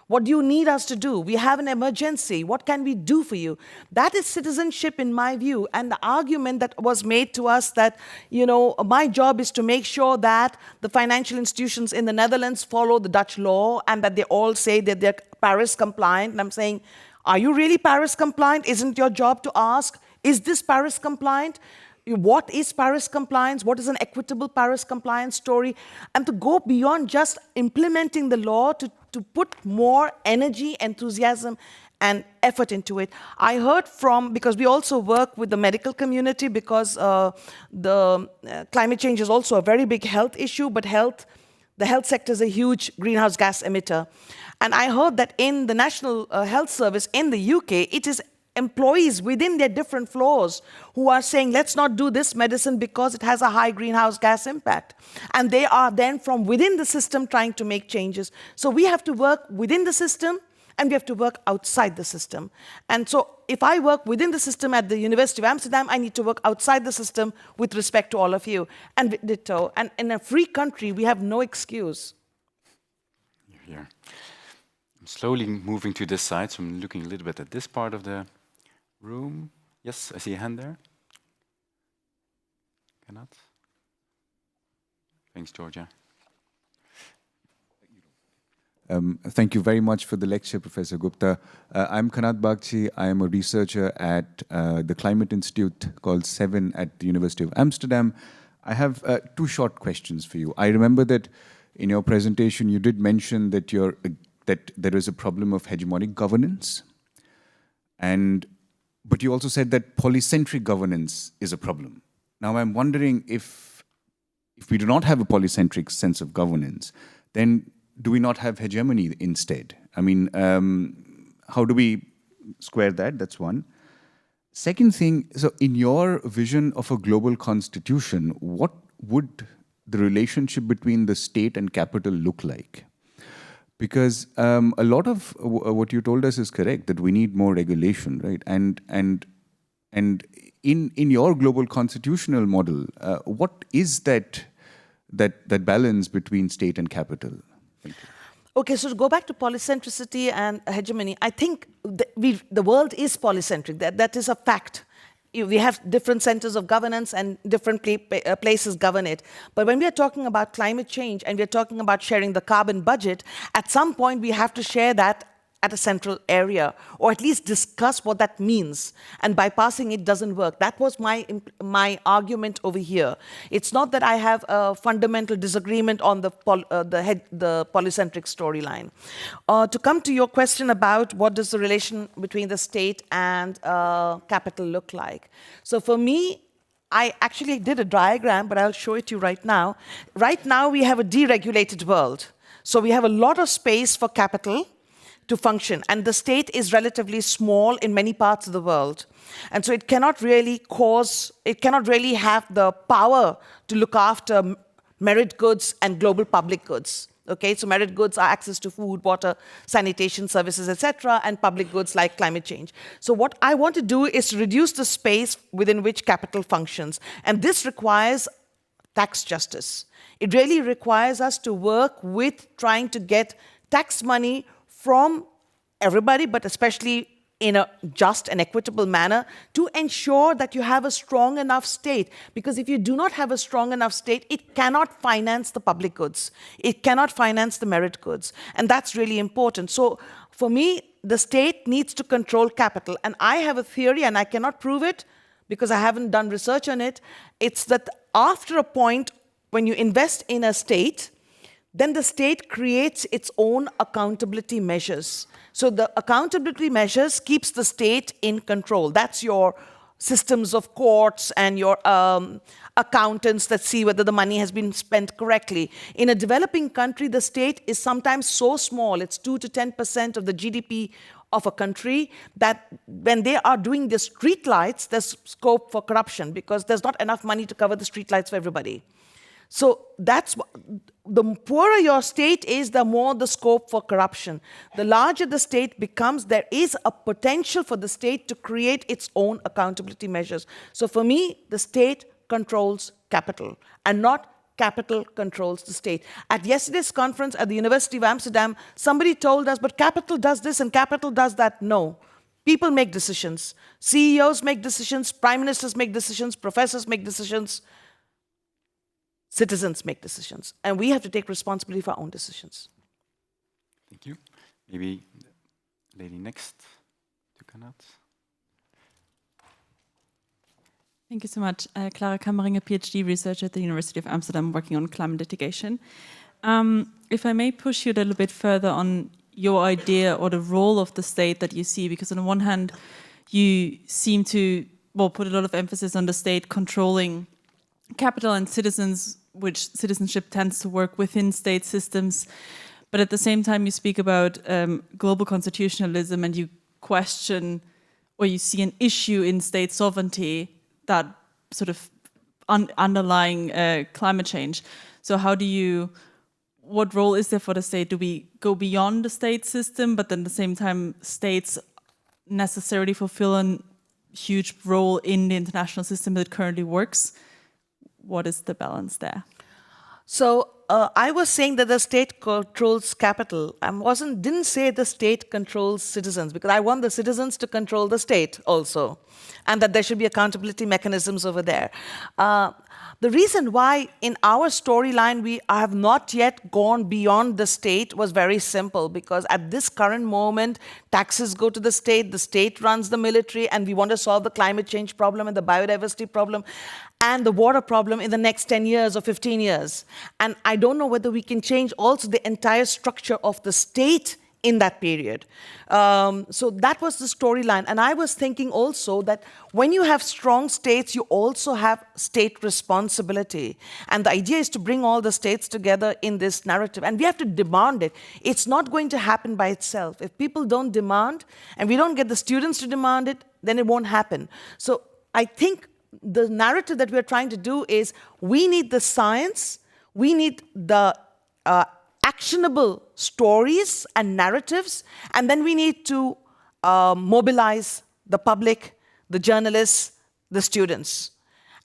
What do you need us to do? We have an emergency. What can we do for you? That is citizenship in my view. And the argument that was made to us that, you know, my job is to make sure that the financial institutions in the Netherlands follow the Dutch law and that they all say that they're Paris compliant. And I'm saying, are you really Paris compliant? Isn't your job to ask, is this Paris compliant? What is Paris compliance? What is an equitable Paris compliance story? And to go beyond just implementing the law, to put more energy, enthusiasm, and effort into it. I heard from, because we also work with the medical community, because the climate change is also a very big health issue, but the health sector is a huge greenhouse gas emitter. And I heard that in the National Health Service in the UK, it is employees within their different floors who are saying, let's not do this medicine because it has a high greenhouse gas impact. And they are then from within the system trying to make changes. So we have to work within the system and we have to work outside the system. And so if I work within the system at the University of Amsterdam, I need to work outside the system with respect to all of you. And ditto. And in a free country, we have no excuse. Here. I'm slowly moving to this side, so I'm looking a little bit at this part of the room. Yes, I see a hand there. Cannot. Thanks, Georgia. Thank you very much for the lecture, Professor Gupta. I'm Kanat Bagchi. I am a researcher at the Climate Institute called 7 at the University of Amsterdam. I have 2 short questions for you. I remember that in your presentation you did mention that that there is a problem of hegemonic governance, but you also said that polycentric governance is a problem. Now I'm wondering if we do not have a polycentric sense of governance, then do we not have hegemony instead? I mean, how do we square that? That's one. Second thing, so in your vision of a global constitution, what would the relationship between the state and capital look like? Because a lot of what you told us is correct, that we need more regulation, right? And in your global constitutional model, what is that balance between state and capital? Thank you. Okay, so to go back to polycentricity and hegemony, I think the world is polycentric. That is a fact. We have different centers of governance and different places govern it. But when we are talking about climate change and we are talking about sharing the carbon budget, at some point we have to share that at a central area, or at least discuss what that means. And bypassing it doesn't work. That was my argument over here. It's not that I have a fundamental disagreement on the polycentric storyline. To come to your question about what does the relation between the state and capital look like. So for me, I actually did a diagram, but I'll show it to you right now. Right now, we have a deregulated world. So we have a lot of space for capital to function. And the state is relatively small in many parts of the world. And so it cannot really have the power to look after merit goods and global public goods. Okay, so merit goods are access to food, water, sanitation services, etc., and public goods like climate change. So what I want to do is reduce the space within which capital functions. And this requires tax justice. It really requires us to work with trying to get tax money from everybody, but especially in a just and equitable manner, to ensure that you have a strong enough state. Because if you do not have a strong enough state, it cannot finance the public goods. It cannot finance the merit goods. And that's really important. So for me, the state needs to control capital. And I have a theory, and I cannot prove it because I haven't done research on it. It's that after a point, when you invest in a state, then the state creates its own accountability measures. So the accountability measures keeps the state in control. That's your systems of courts and your accountants that see whether the money has been spent correctly. In a developing country, the state is sometimes so small, it's 2 to 10% of the GDP of a country, that when they are doing the street lights, there's scope for corruption because there's not enough money to cover the street lights for everybody. So that's the poorer your state is, the more the scope for corruption. The larger the state becomes, there is a potential for the state to create its own accountability measures. So for me, the state controls capital, and not capital controls the state. At yesterday's conference at the University of Amsterdam, somebody told us, but capital does this and capital does that. No. People make decisions. CEOs make decisions, prime ministers make decisions, professors make decisions, citizens make decisions. And we have to take responsibility for our own decisions. Thank you. Maybe the lady next to Kanat. Thank you so much. Clara Kammeringer, PhD researcher at the University of Amsterdam, working on climate litigation. If I may push you a little bit further on your idea or the role of the state that you see, because on the one hand, you seem to put a lot of emphasis on the state controlling capital and citizens, which citizenship tends to work within state systems. But at the same time, you speak about global constitutionalism, and you question, or you see an issue in state sovereignty that sort of underlying climate change. So how do you, what role is there for the state? Do we go beyond the state system, but then at the same time, states necessarily fulfill a huge role in the international system that currently works? What is the balance there? So I was saying that the state controls capital. I didn't say the state controls citizens, because I want the citizens to control the state also, and that there should be accountability mechanisms over there. The reason why in our storyline we have not yet gone beyond the state was very simple, because at this current moment, taxes go to the state runs the military, and we want to solve the climate change problem and the biodiversity problem and the water problem in the next 10 years or 15 years. And I don't know whether we can change also the entire structure of the state in that period. So that was the storyline. And I was thinking also that when you have strong states, you also have state responsibility. And the idea is to bring all the states together in this narrative. And we have to demand it. It's not going to happen by itself. If people don't demand, and we don't get the students to demand it, then it won't happen. So I think the narrative that we're trying to do is we need the science, we need the actionable stories and narratives, and then we need to mobilize the public, the journalists, the students.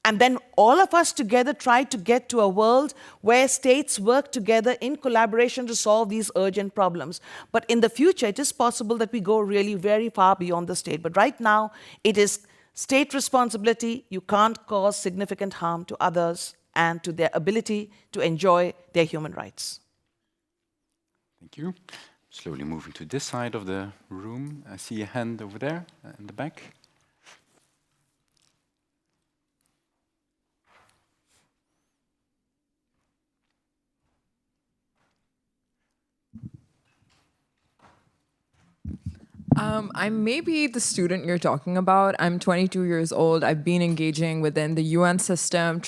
And then all of us together try to get to a world where states work together in collaboration to solve these urgent problems. But in the future, it is possible that we go really very far beyond the state. But right now, it is state responsibility. You can't cause significant harm to others and to their ability to enjoy their human rights. Thank you. Slowly moving to this side of the room. I see a hand over there in the back. I may be the student you're talking about. I'm 22 years old. I've been engaging within the UN system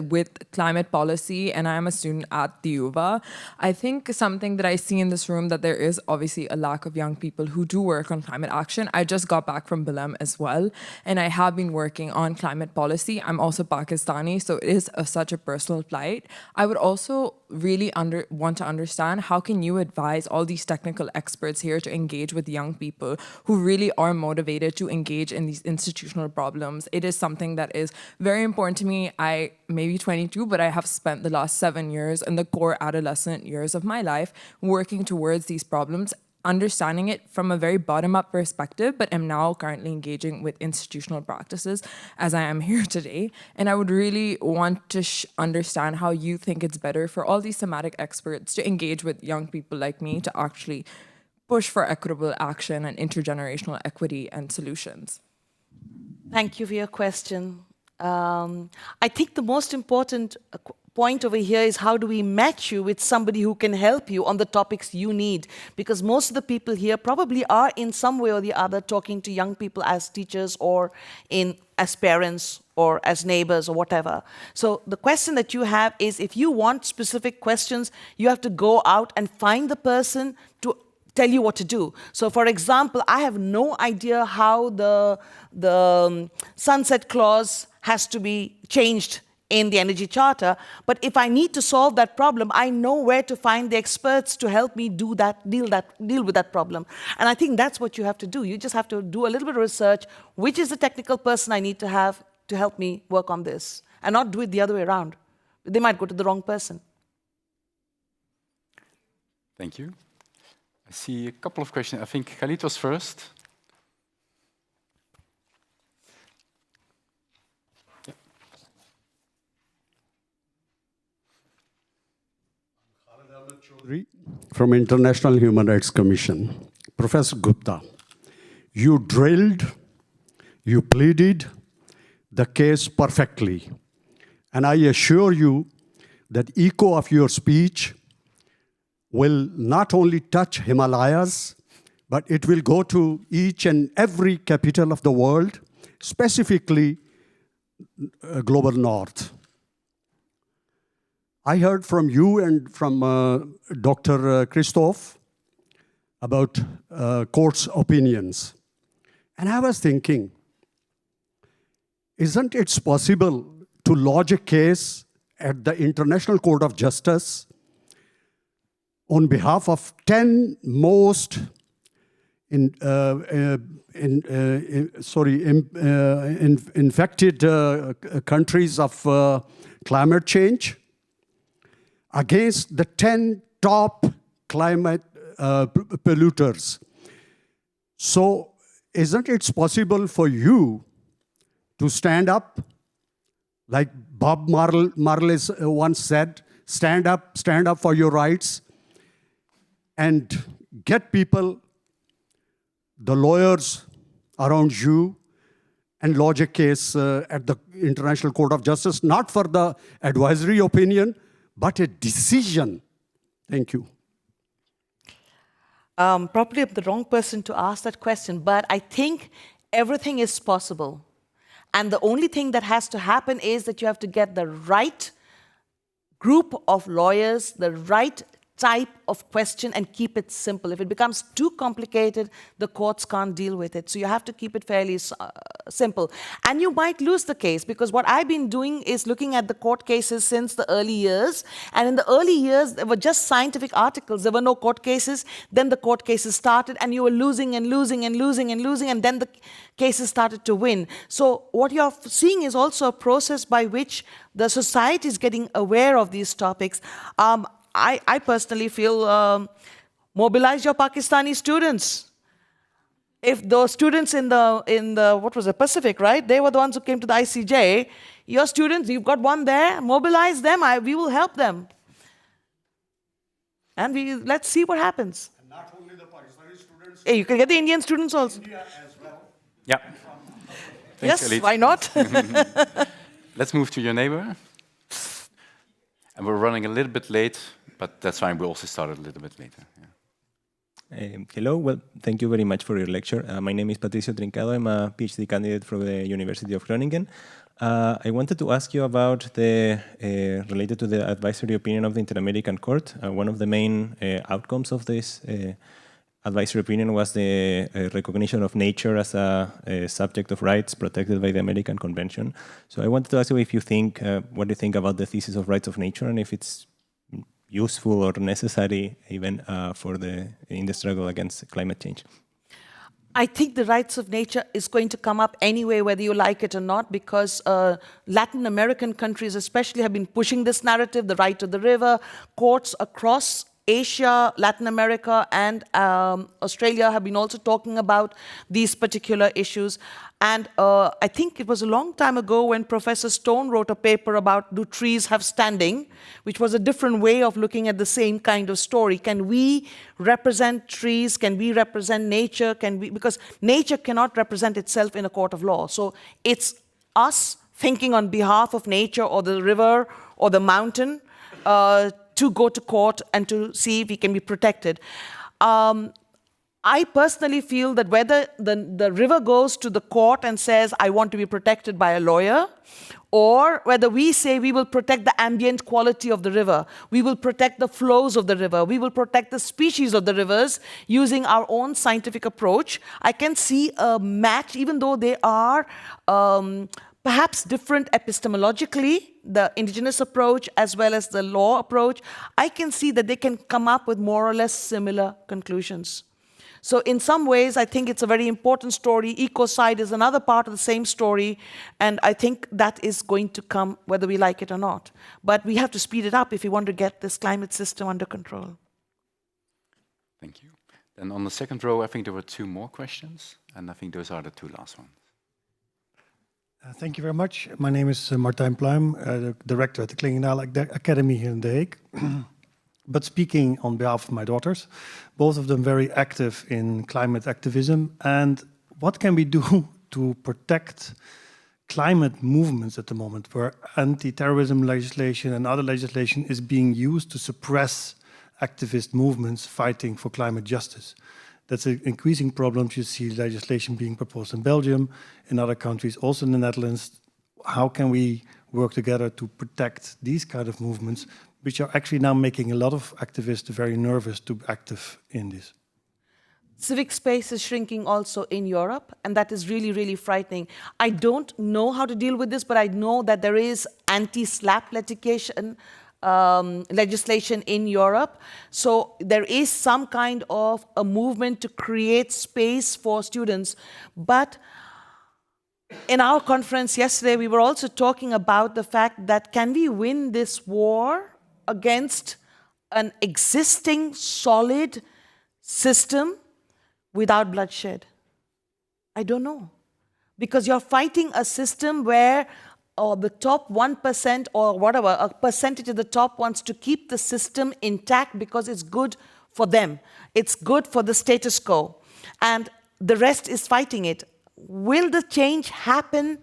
with climate policy, and I'm a student at the UVA. I think something that I see in this room, that there is obviously a lack of young people who do work on climate action. I just got back from Belém as well, and I have been working on climate policy. I'm also Pakistani, so it is such a personal plight. I would also really want to understand, how can you advise all these technical experts here to engage with young people who really are motivated to engage in these institutional problems? It is something that is very important to me. I may be 22, but I have spent the last 7 years in the core adolescent years of my life working towards these problems, understanding it from a very bottom-up perspective, but am now currently engaging with institutional practices as I am here today. And I would really want to understand how you think it's better for all these thematic experts to engage with young people like me to actually push for equitable action and intergenerational equity and solutions. Thank you for your question. I think the most important point over here is, how do we match you with somebody who can help you on the topics you need? Because most of the people here probably are in some way or the other talking to young people as teachers or as parents or as neighbors or whatever. So the question that you have is, if you want specific questions, you have to go out and find the person to tell you what to do. So for example, I have no idea how the sunset clause has to be changed in the Energy Charter, but if I need to solve that problem, I know where to find the experts to help me deal with that problem. And I think that's what you have to do. You just have to do a little bit of research, which is the technical person I need to have to help me work on this, and not do it the other way around. They might go to the wrong person. Thank you. I see a couple of questions. I think Khalid was first. From International Human Rights Commission. Professor Gupta, you drilled, you pleaded the case perfectly. And I assure you that echo of your speech will not only touch Himalayas, but it will go to each and every capital of the world, specifically global north. I heard from you and from Dr. Christoph about court's opinions. And I was thinking, isn't it possible to lodge a case at the International Court of Justice on behalf of 10 most infected countries of climate change against the 10 top climate polluters? So isn't it possible for you to stand up, like Bob Marley once said, stand up for your rights, and get people, the lawyers around you, and lodge a case at the International Court of Justice, not for the advisory opinion, but a decision? Thank you. Probably I'm the wrong person to ask that question, but I think everything is possible. And the only thing that has to happen is that you have to get the right group of lawyers, the right type of question, and keep it simple. If it becomes too complicated, the courts can't deal with it. So you have to keep it fairly simple. And you might lose the case, because what I've been doing is looking at the court cases since the early years. And in the early years, there were just scientific articles. There were no court cases. Then the court cases started, and you were losing and losing and losing and losing, and then the cases started to win. So what you're seeing is also a process by which the society is getting aware of these topics. I personally feel mobilize your Pakistani students. If those students in the what was it, Pacific, right? They were the ones who came to the ICJ. Your students, you've got one there, mobilize them, we will help them. And let's see what happens. And not only the Pakistani students. Hey, you can get the Indian students also. India as well. Yeah. Thanks, Yes, Khalid. why not? Let's move to your neighbor. And we're running a little bit late, but that's fine. We also started a little bit later. Yeah. Hello. Well, thank you very much for your lecture. My name is Patricio Trincado. I'm a PhD candidate from the University of Groningen. I wanted to ask you about related to the advisory opinion of the Inter-American Court. One of the main outcomes of this advisory opinion was the recognition of nature as a subject of rights protected by the American Convention. So I wanted to ask you if you think, what do you think about the thesis of rights of nature, and if it's useful or necessary even in the struggle against climate change? I think the rights of nature is going to come up anyway, whether you like it or not, because Latin American countries especially have been pushing this narrative, the right to the river. Courts across Asia, Latin America, and Australia have been also talking about these particular issues. And I think it was a long time ago when Professor Stone wrote a paper about do trees have standing, which was a different way of looking at the same kind of story. Can we represent trees? Can we represent nature? Because nature cannot represent itself in a court of law. So it's us thinking on behalf of nature or the river or the mountain to go to court and to see if we can be protected. I personally feel that whether the river goes to the court and says, I want to be protected by a lawyer, or whether we say we will protect the ambient quality of the river, we will protect the flows of the river, we will protect the species of the rivers using our own scientific approach, I can see a match, even though they are perhaps different epistemologically, the indigenous approach as well as the law approach, I can see that they can come up with more or less similar conclusions. So in some ways, I think it's a very important story. Ecocide is another part of the same story, and I think that is going to come whether we like it or not. But we have to speed it up if we want to get this climate system under control. Thank you. Then on the second row, I think there were 2 more questions, and I think those are the 2 last ones. Thank you very much. My name is Martijn Pluim, the director at the Klingendaal Academy here in The Hague. But speaking on behalf of my daughters, both of them very active in climate activism. And what can we do to protect climate movements at the moment, where anti-terrorism legislation and other legislation is being used to suppress activist movements fighting for climate justice? That's an increasing problem. You see legislation being proposed in Belgium, in other countries, also in the Netherlands. How can we work together to protect these kind of movements, which are actually now making a lot of activists very nervous to be active in this? Civic space is shrinking also in Europe, and that is really, really frightening. I don't know how to deal with this, but I know that there is anti-SLAPP legislation in Europe. So there is some kind of a movement to create space for students. But in our conference yesterday, we were also talking about the fact that can we win this war against an existing solid system without bloodshed? I don't know. Because you're fighting a system where the top 1% or whatever, a percentage of the top wants to keep the system intact because it's good for them. It's good for the status quo. And the rest is fighting it. Will the change happen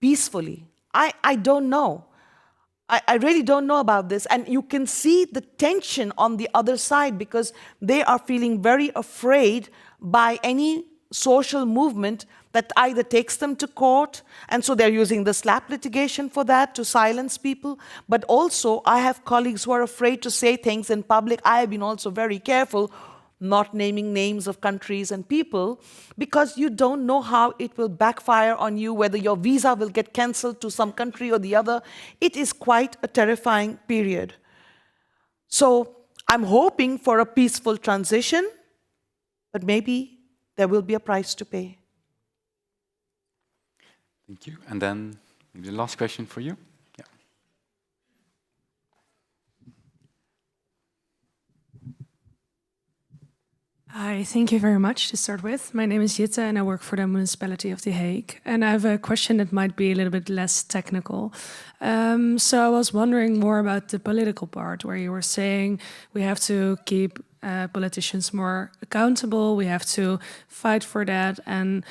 peacefully? I don't know. I really don't know about this. And you can see the tension on the other side because they are feeling very afraid by any social movement that either takes them to court, and so they're using the SLAPP litigation for that to silence people. But also, I have colleagues who are afraid to say things in public. I have been also very careful not naming names of countries and people, because you don't know how it will backfire on you, whether your visa will get cancelled to some country or the other. It is quite a terrifying period. So I'm hoping for a peaceful transition, but maybe there will be a price to pay. Thank you. And then maybe the last question for you. Yeah. Hi, thank you very much to start with. My name is Jutta and I work for the municipality of The Hague. And I have a question that might be a little bit less technical. So I was wondering more about the political part, where you were saying we have to keep politicians more accountable, we have to fight for that. And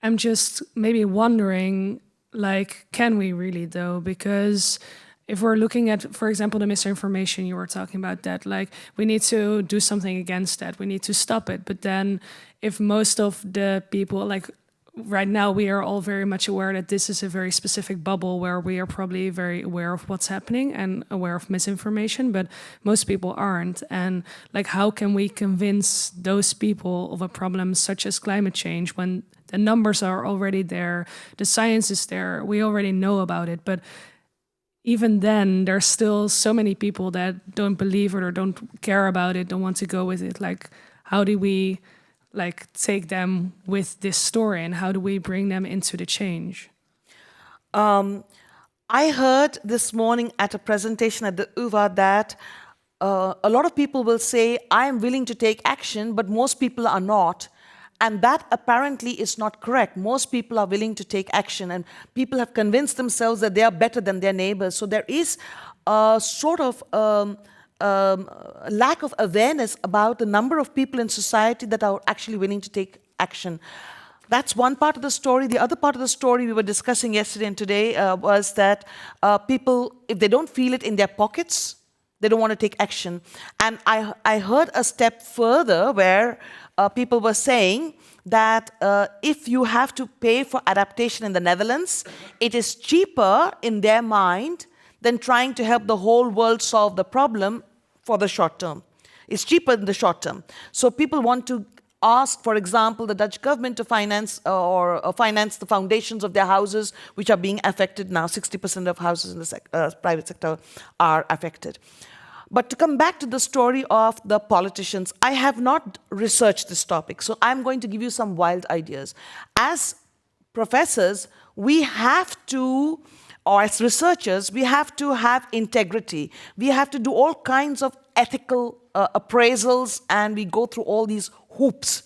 I'm just maybe wondering, like, can we really though? Because if we're looking at, for example, the misinformation you were talking about, that like we need to do something against that, we need to stop it. But then if most of the people, like right now, we are all very much aware that this is a very specific bubble where we are probably very aware of what's happening and aware of misinformation, but most people aren't. And like, how can we convince those people of a problem such as climate change when the numbers are already there, the science is there, we already know about it, but even then, there's still so many people that don't believe it or don't care about it, don't want to go with it. Like, how do we like take them with this story and how do we bring them into the change? I heard this morning at a presentation at the UvA that a lot of people will say, I am willing to take action, but most people are not. And that apparently is not correct. Most people are willing to take action, and people have convinced themselves that they are better than their neighbors. So there is a sort of lack of awareness about the number of people in society that are actually willing to take action. That's one part of the story. The other part of the story we were discussing yesterday and today was that people, if they don't feel it in their pockets, they don't want to take action. And I heard a step further where people were saying that if you have to pay for adaptation in the Netherlands, it is cheaper in their mind than trying to help the whole world solve the problem for the short term. It's cheaper in the short term. So people want to ask, for example, the Dutch government to finance finance the foundations of their houses, which are being affected now. 60% of houses in the private sector are affected. But to come back to the story of the politicians, I have not researched this topic, so I'm going to give you some wild ideas. As professors, we have to, or as researchers, we have to have integrity. We have to do all kinds of ethical appraisals, and we go through all these hoops.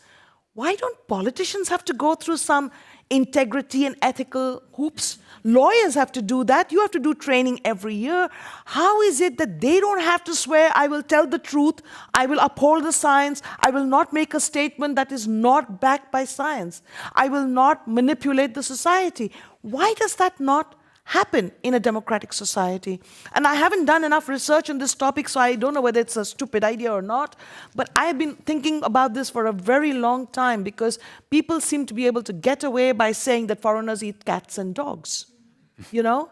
Why don't politicians have to go through some integrity and ethical hoops? Lawyers have to do that. You have to do training every year. How is it that they don't have to swear, I will tell the truth, I will uphold the science, I will not make a statement that is not backed by science, I will not manipulate the society? Why does that not happen in a democratic society? And I haven't done enough research on this topic, so I don't know whether it's a stupid idea or not, but I've been thinking about this for a very long time, because people seem to be able to get away by saying that foreigners eat cats and dogs. You know?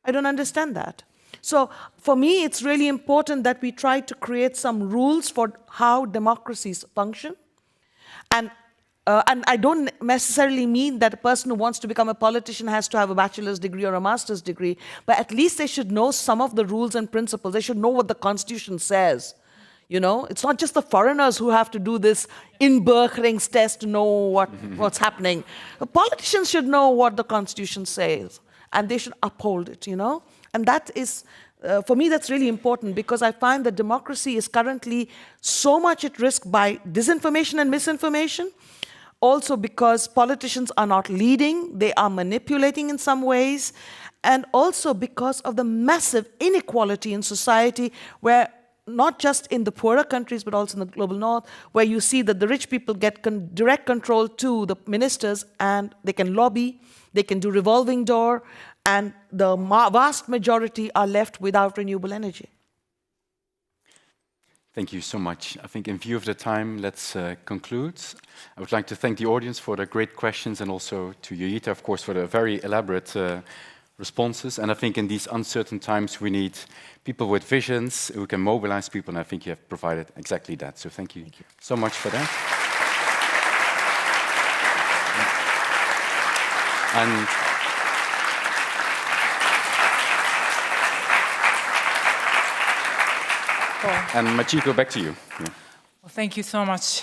I don't understand that. So for me, it's really important that we try to create some rules for how democracies function. And I don't necessarily mean that a person who wants to become a politician has to have a bachelor's degree or a master's degree, but at least they should know some of the rules and principles. They should know what the Constitution says. You know, it's not just the foreigners who have to do this inburgeringstest to know what's happening. The politicians should know what the Constitution says, and they should uphold it, you know? And that is, for me, that's really important, because I find that democracy is currently so much at risk by disinformation and misinformation. Also because politicians are not leading, they are manipulating in some ways, and also because of the massive inequality in society, where not just in the poorer countries, but also in the global north, where you see that the rich people get direct control to the ministers, and they can lobby, they can do revolving door, and the vast majority are left without renewable energy. Thank you so much. I think in view of the time, let's conclude. I would like to thank the audience for the great questions, and also to Joyeeta, of course, for the very elaborate responses. And I think in these uncertain times, we need people with visions who can mobilize people, and I think you have provided exactly that. So thank you so much for that. And Machiko, back to you. Yeah. Well, thank you so much,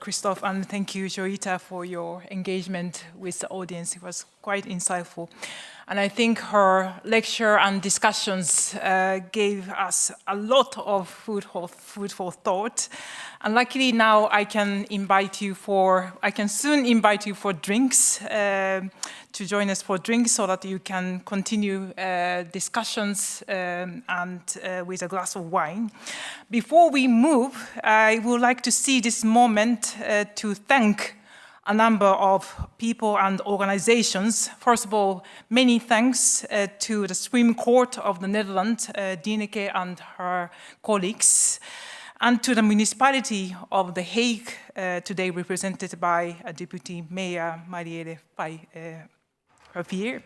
Christoph, and thank you, Joyeeta, for your engagement with the audience. It was quite insightful. And I think her lecture and discussions gave us a lot of food for thought. And luckily now I can soon invite you for drinks, to join us for drinks, so that you can continue discussions and with a glass of wine. Before we move, I would like to see this moment to thank a number of people and organizations. First of all, many thanks to the Supreme Court of the Netherlands, Dineke and her colleagues, and to the municipality of The Hague, today represented by Deputy Mayor Marielle Javier.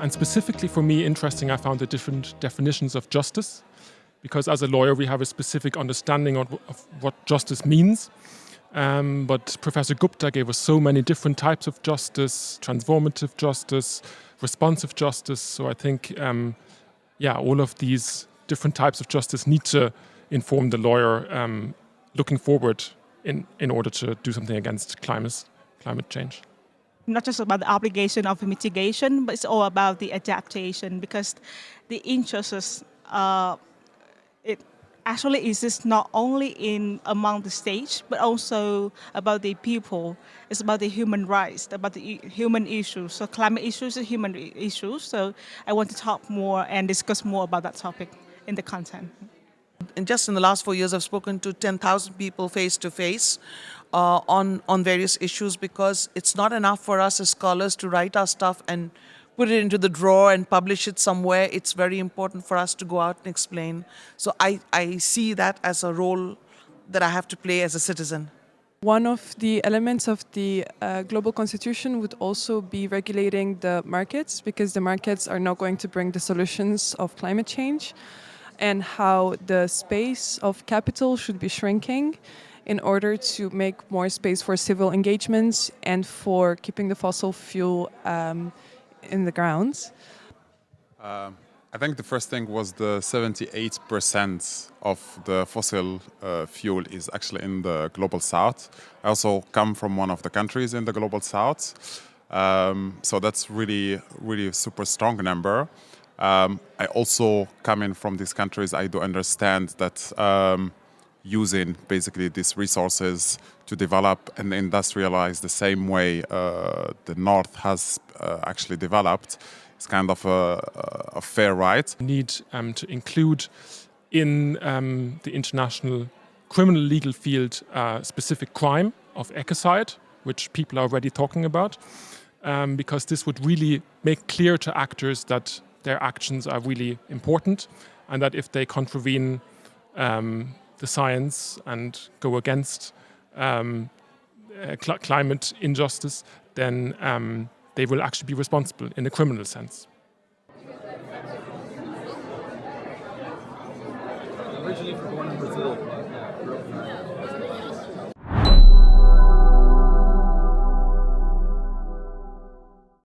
And specifically for me, interesting, I found the different definitions of justice, because as a lawyer, we have a specific understanding of what justice means. But Professor Gupta gave us so many different types of justice: transformative justice, responsive justice. So I think, all of these different types of justice need to inform the lawyer looking forward in order to do something against climate change. Not just about the obligation of mitigation, but it's all about the adaptation, because the injustice, it actually exists not only among the states, but also about the people. It's about the human rights, about the human issues. So climate issues are human issues. So I want to talk more and discuss more about that topic in the content. And just in the last 4 years, I've spoken to 10,000 people face to face on various issues, because it's not enough for us as scholars to write our stuff and put it into the drawer and publish it somewhere. It's very important for us to go out and explain. So I see that as a role that I have to play as a citizen? One of the elements of the global constitution would also be regulating the markets, because the markets are not going to bring the solutions of climate change, and how the space of capital should be shrinking in order to make more space for civil engagements and for keeping the fossil fuel in the ground. I think the first thing was the 78% of the fossil fuel is actually in the global south. I also come from one of the countries in the global south. So that's really a super strong number. I also come in from these countries. I do understand that using basically these resources to develop and industrialize the same way the North has actually developed is kind of a fair right. We need to include in the international criminal legal field specific crime of ecocide, which people are already talking about, because this would really make clear to actors that their actions are really important, and that if they contravene the science and go against climate injustice, then they will actually be responsible in a criminal sense. Originally from born in Brazil.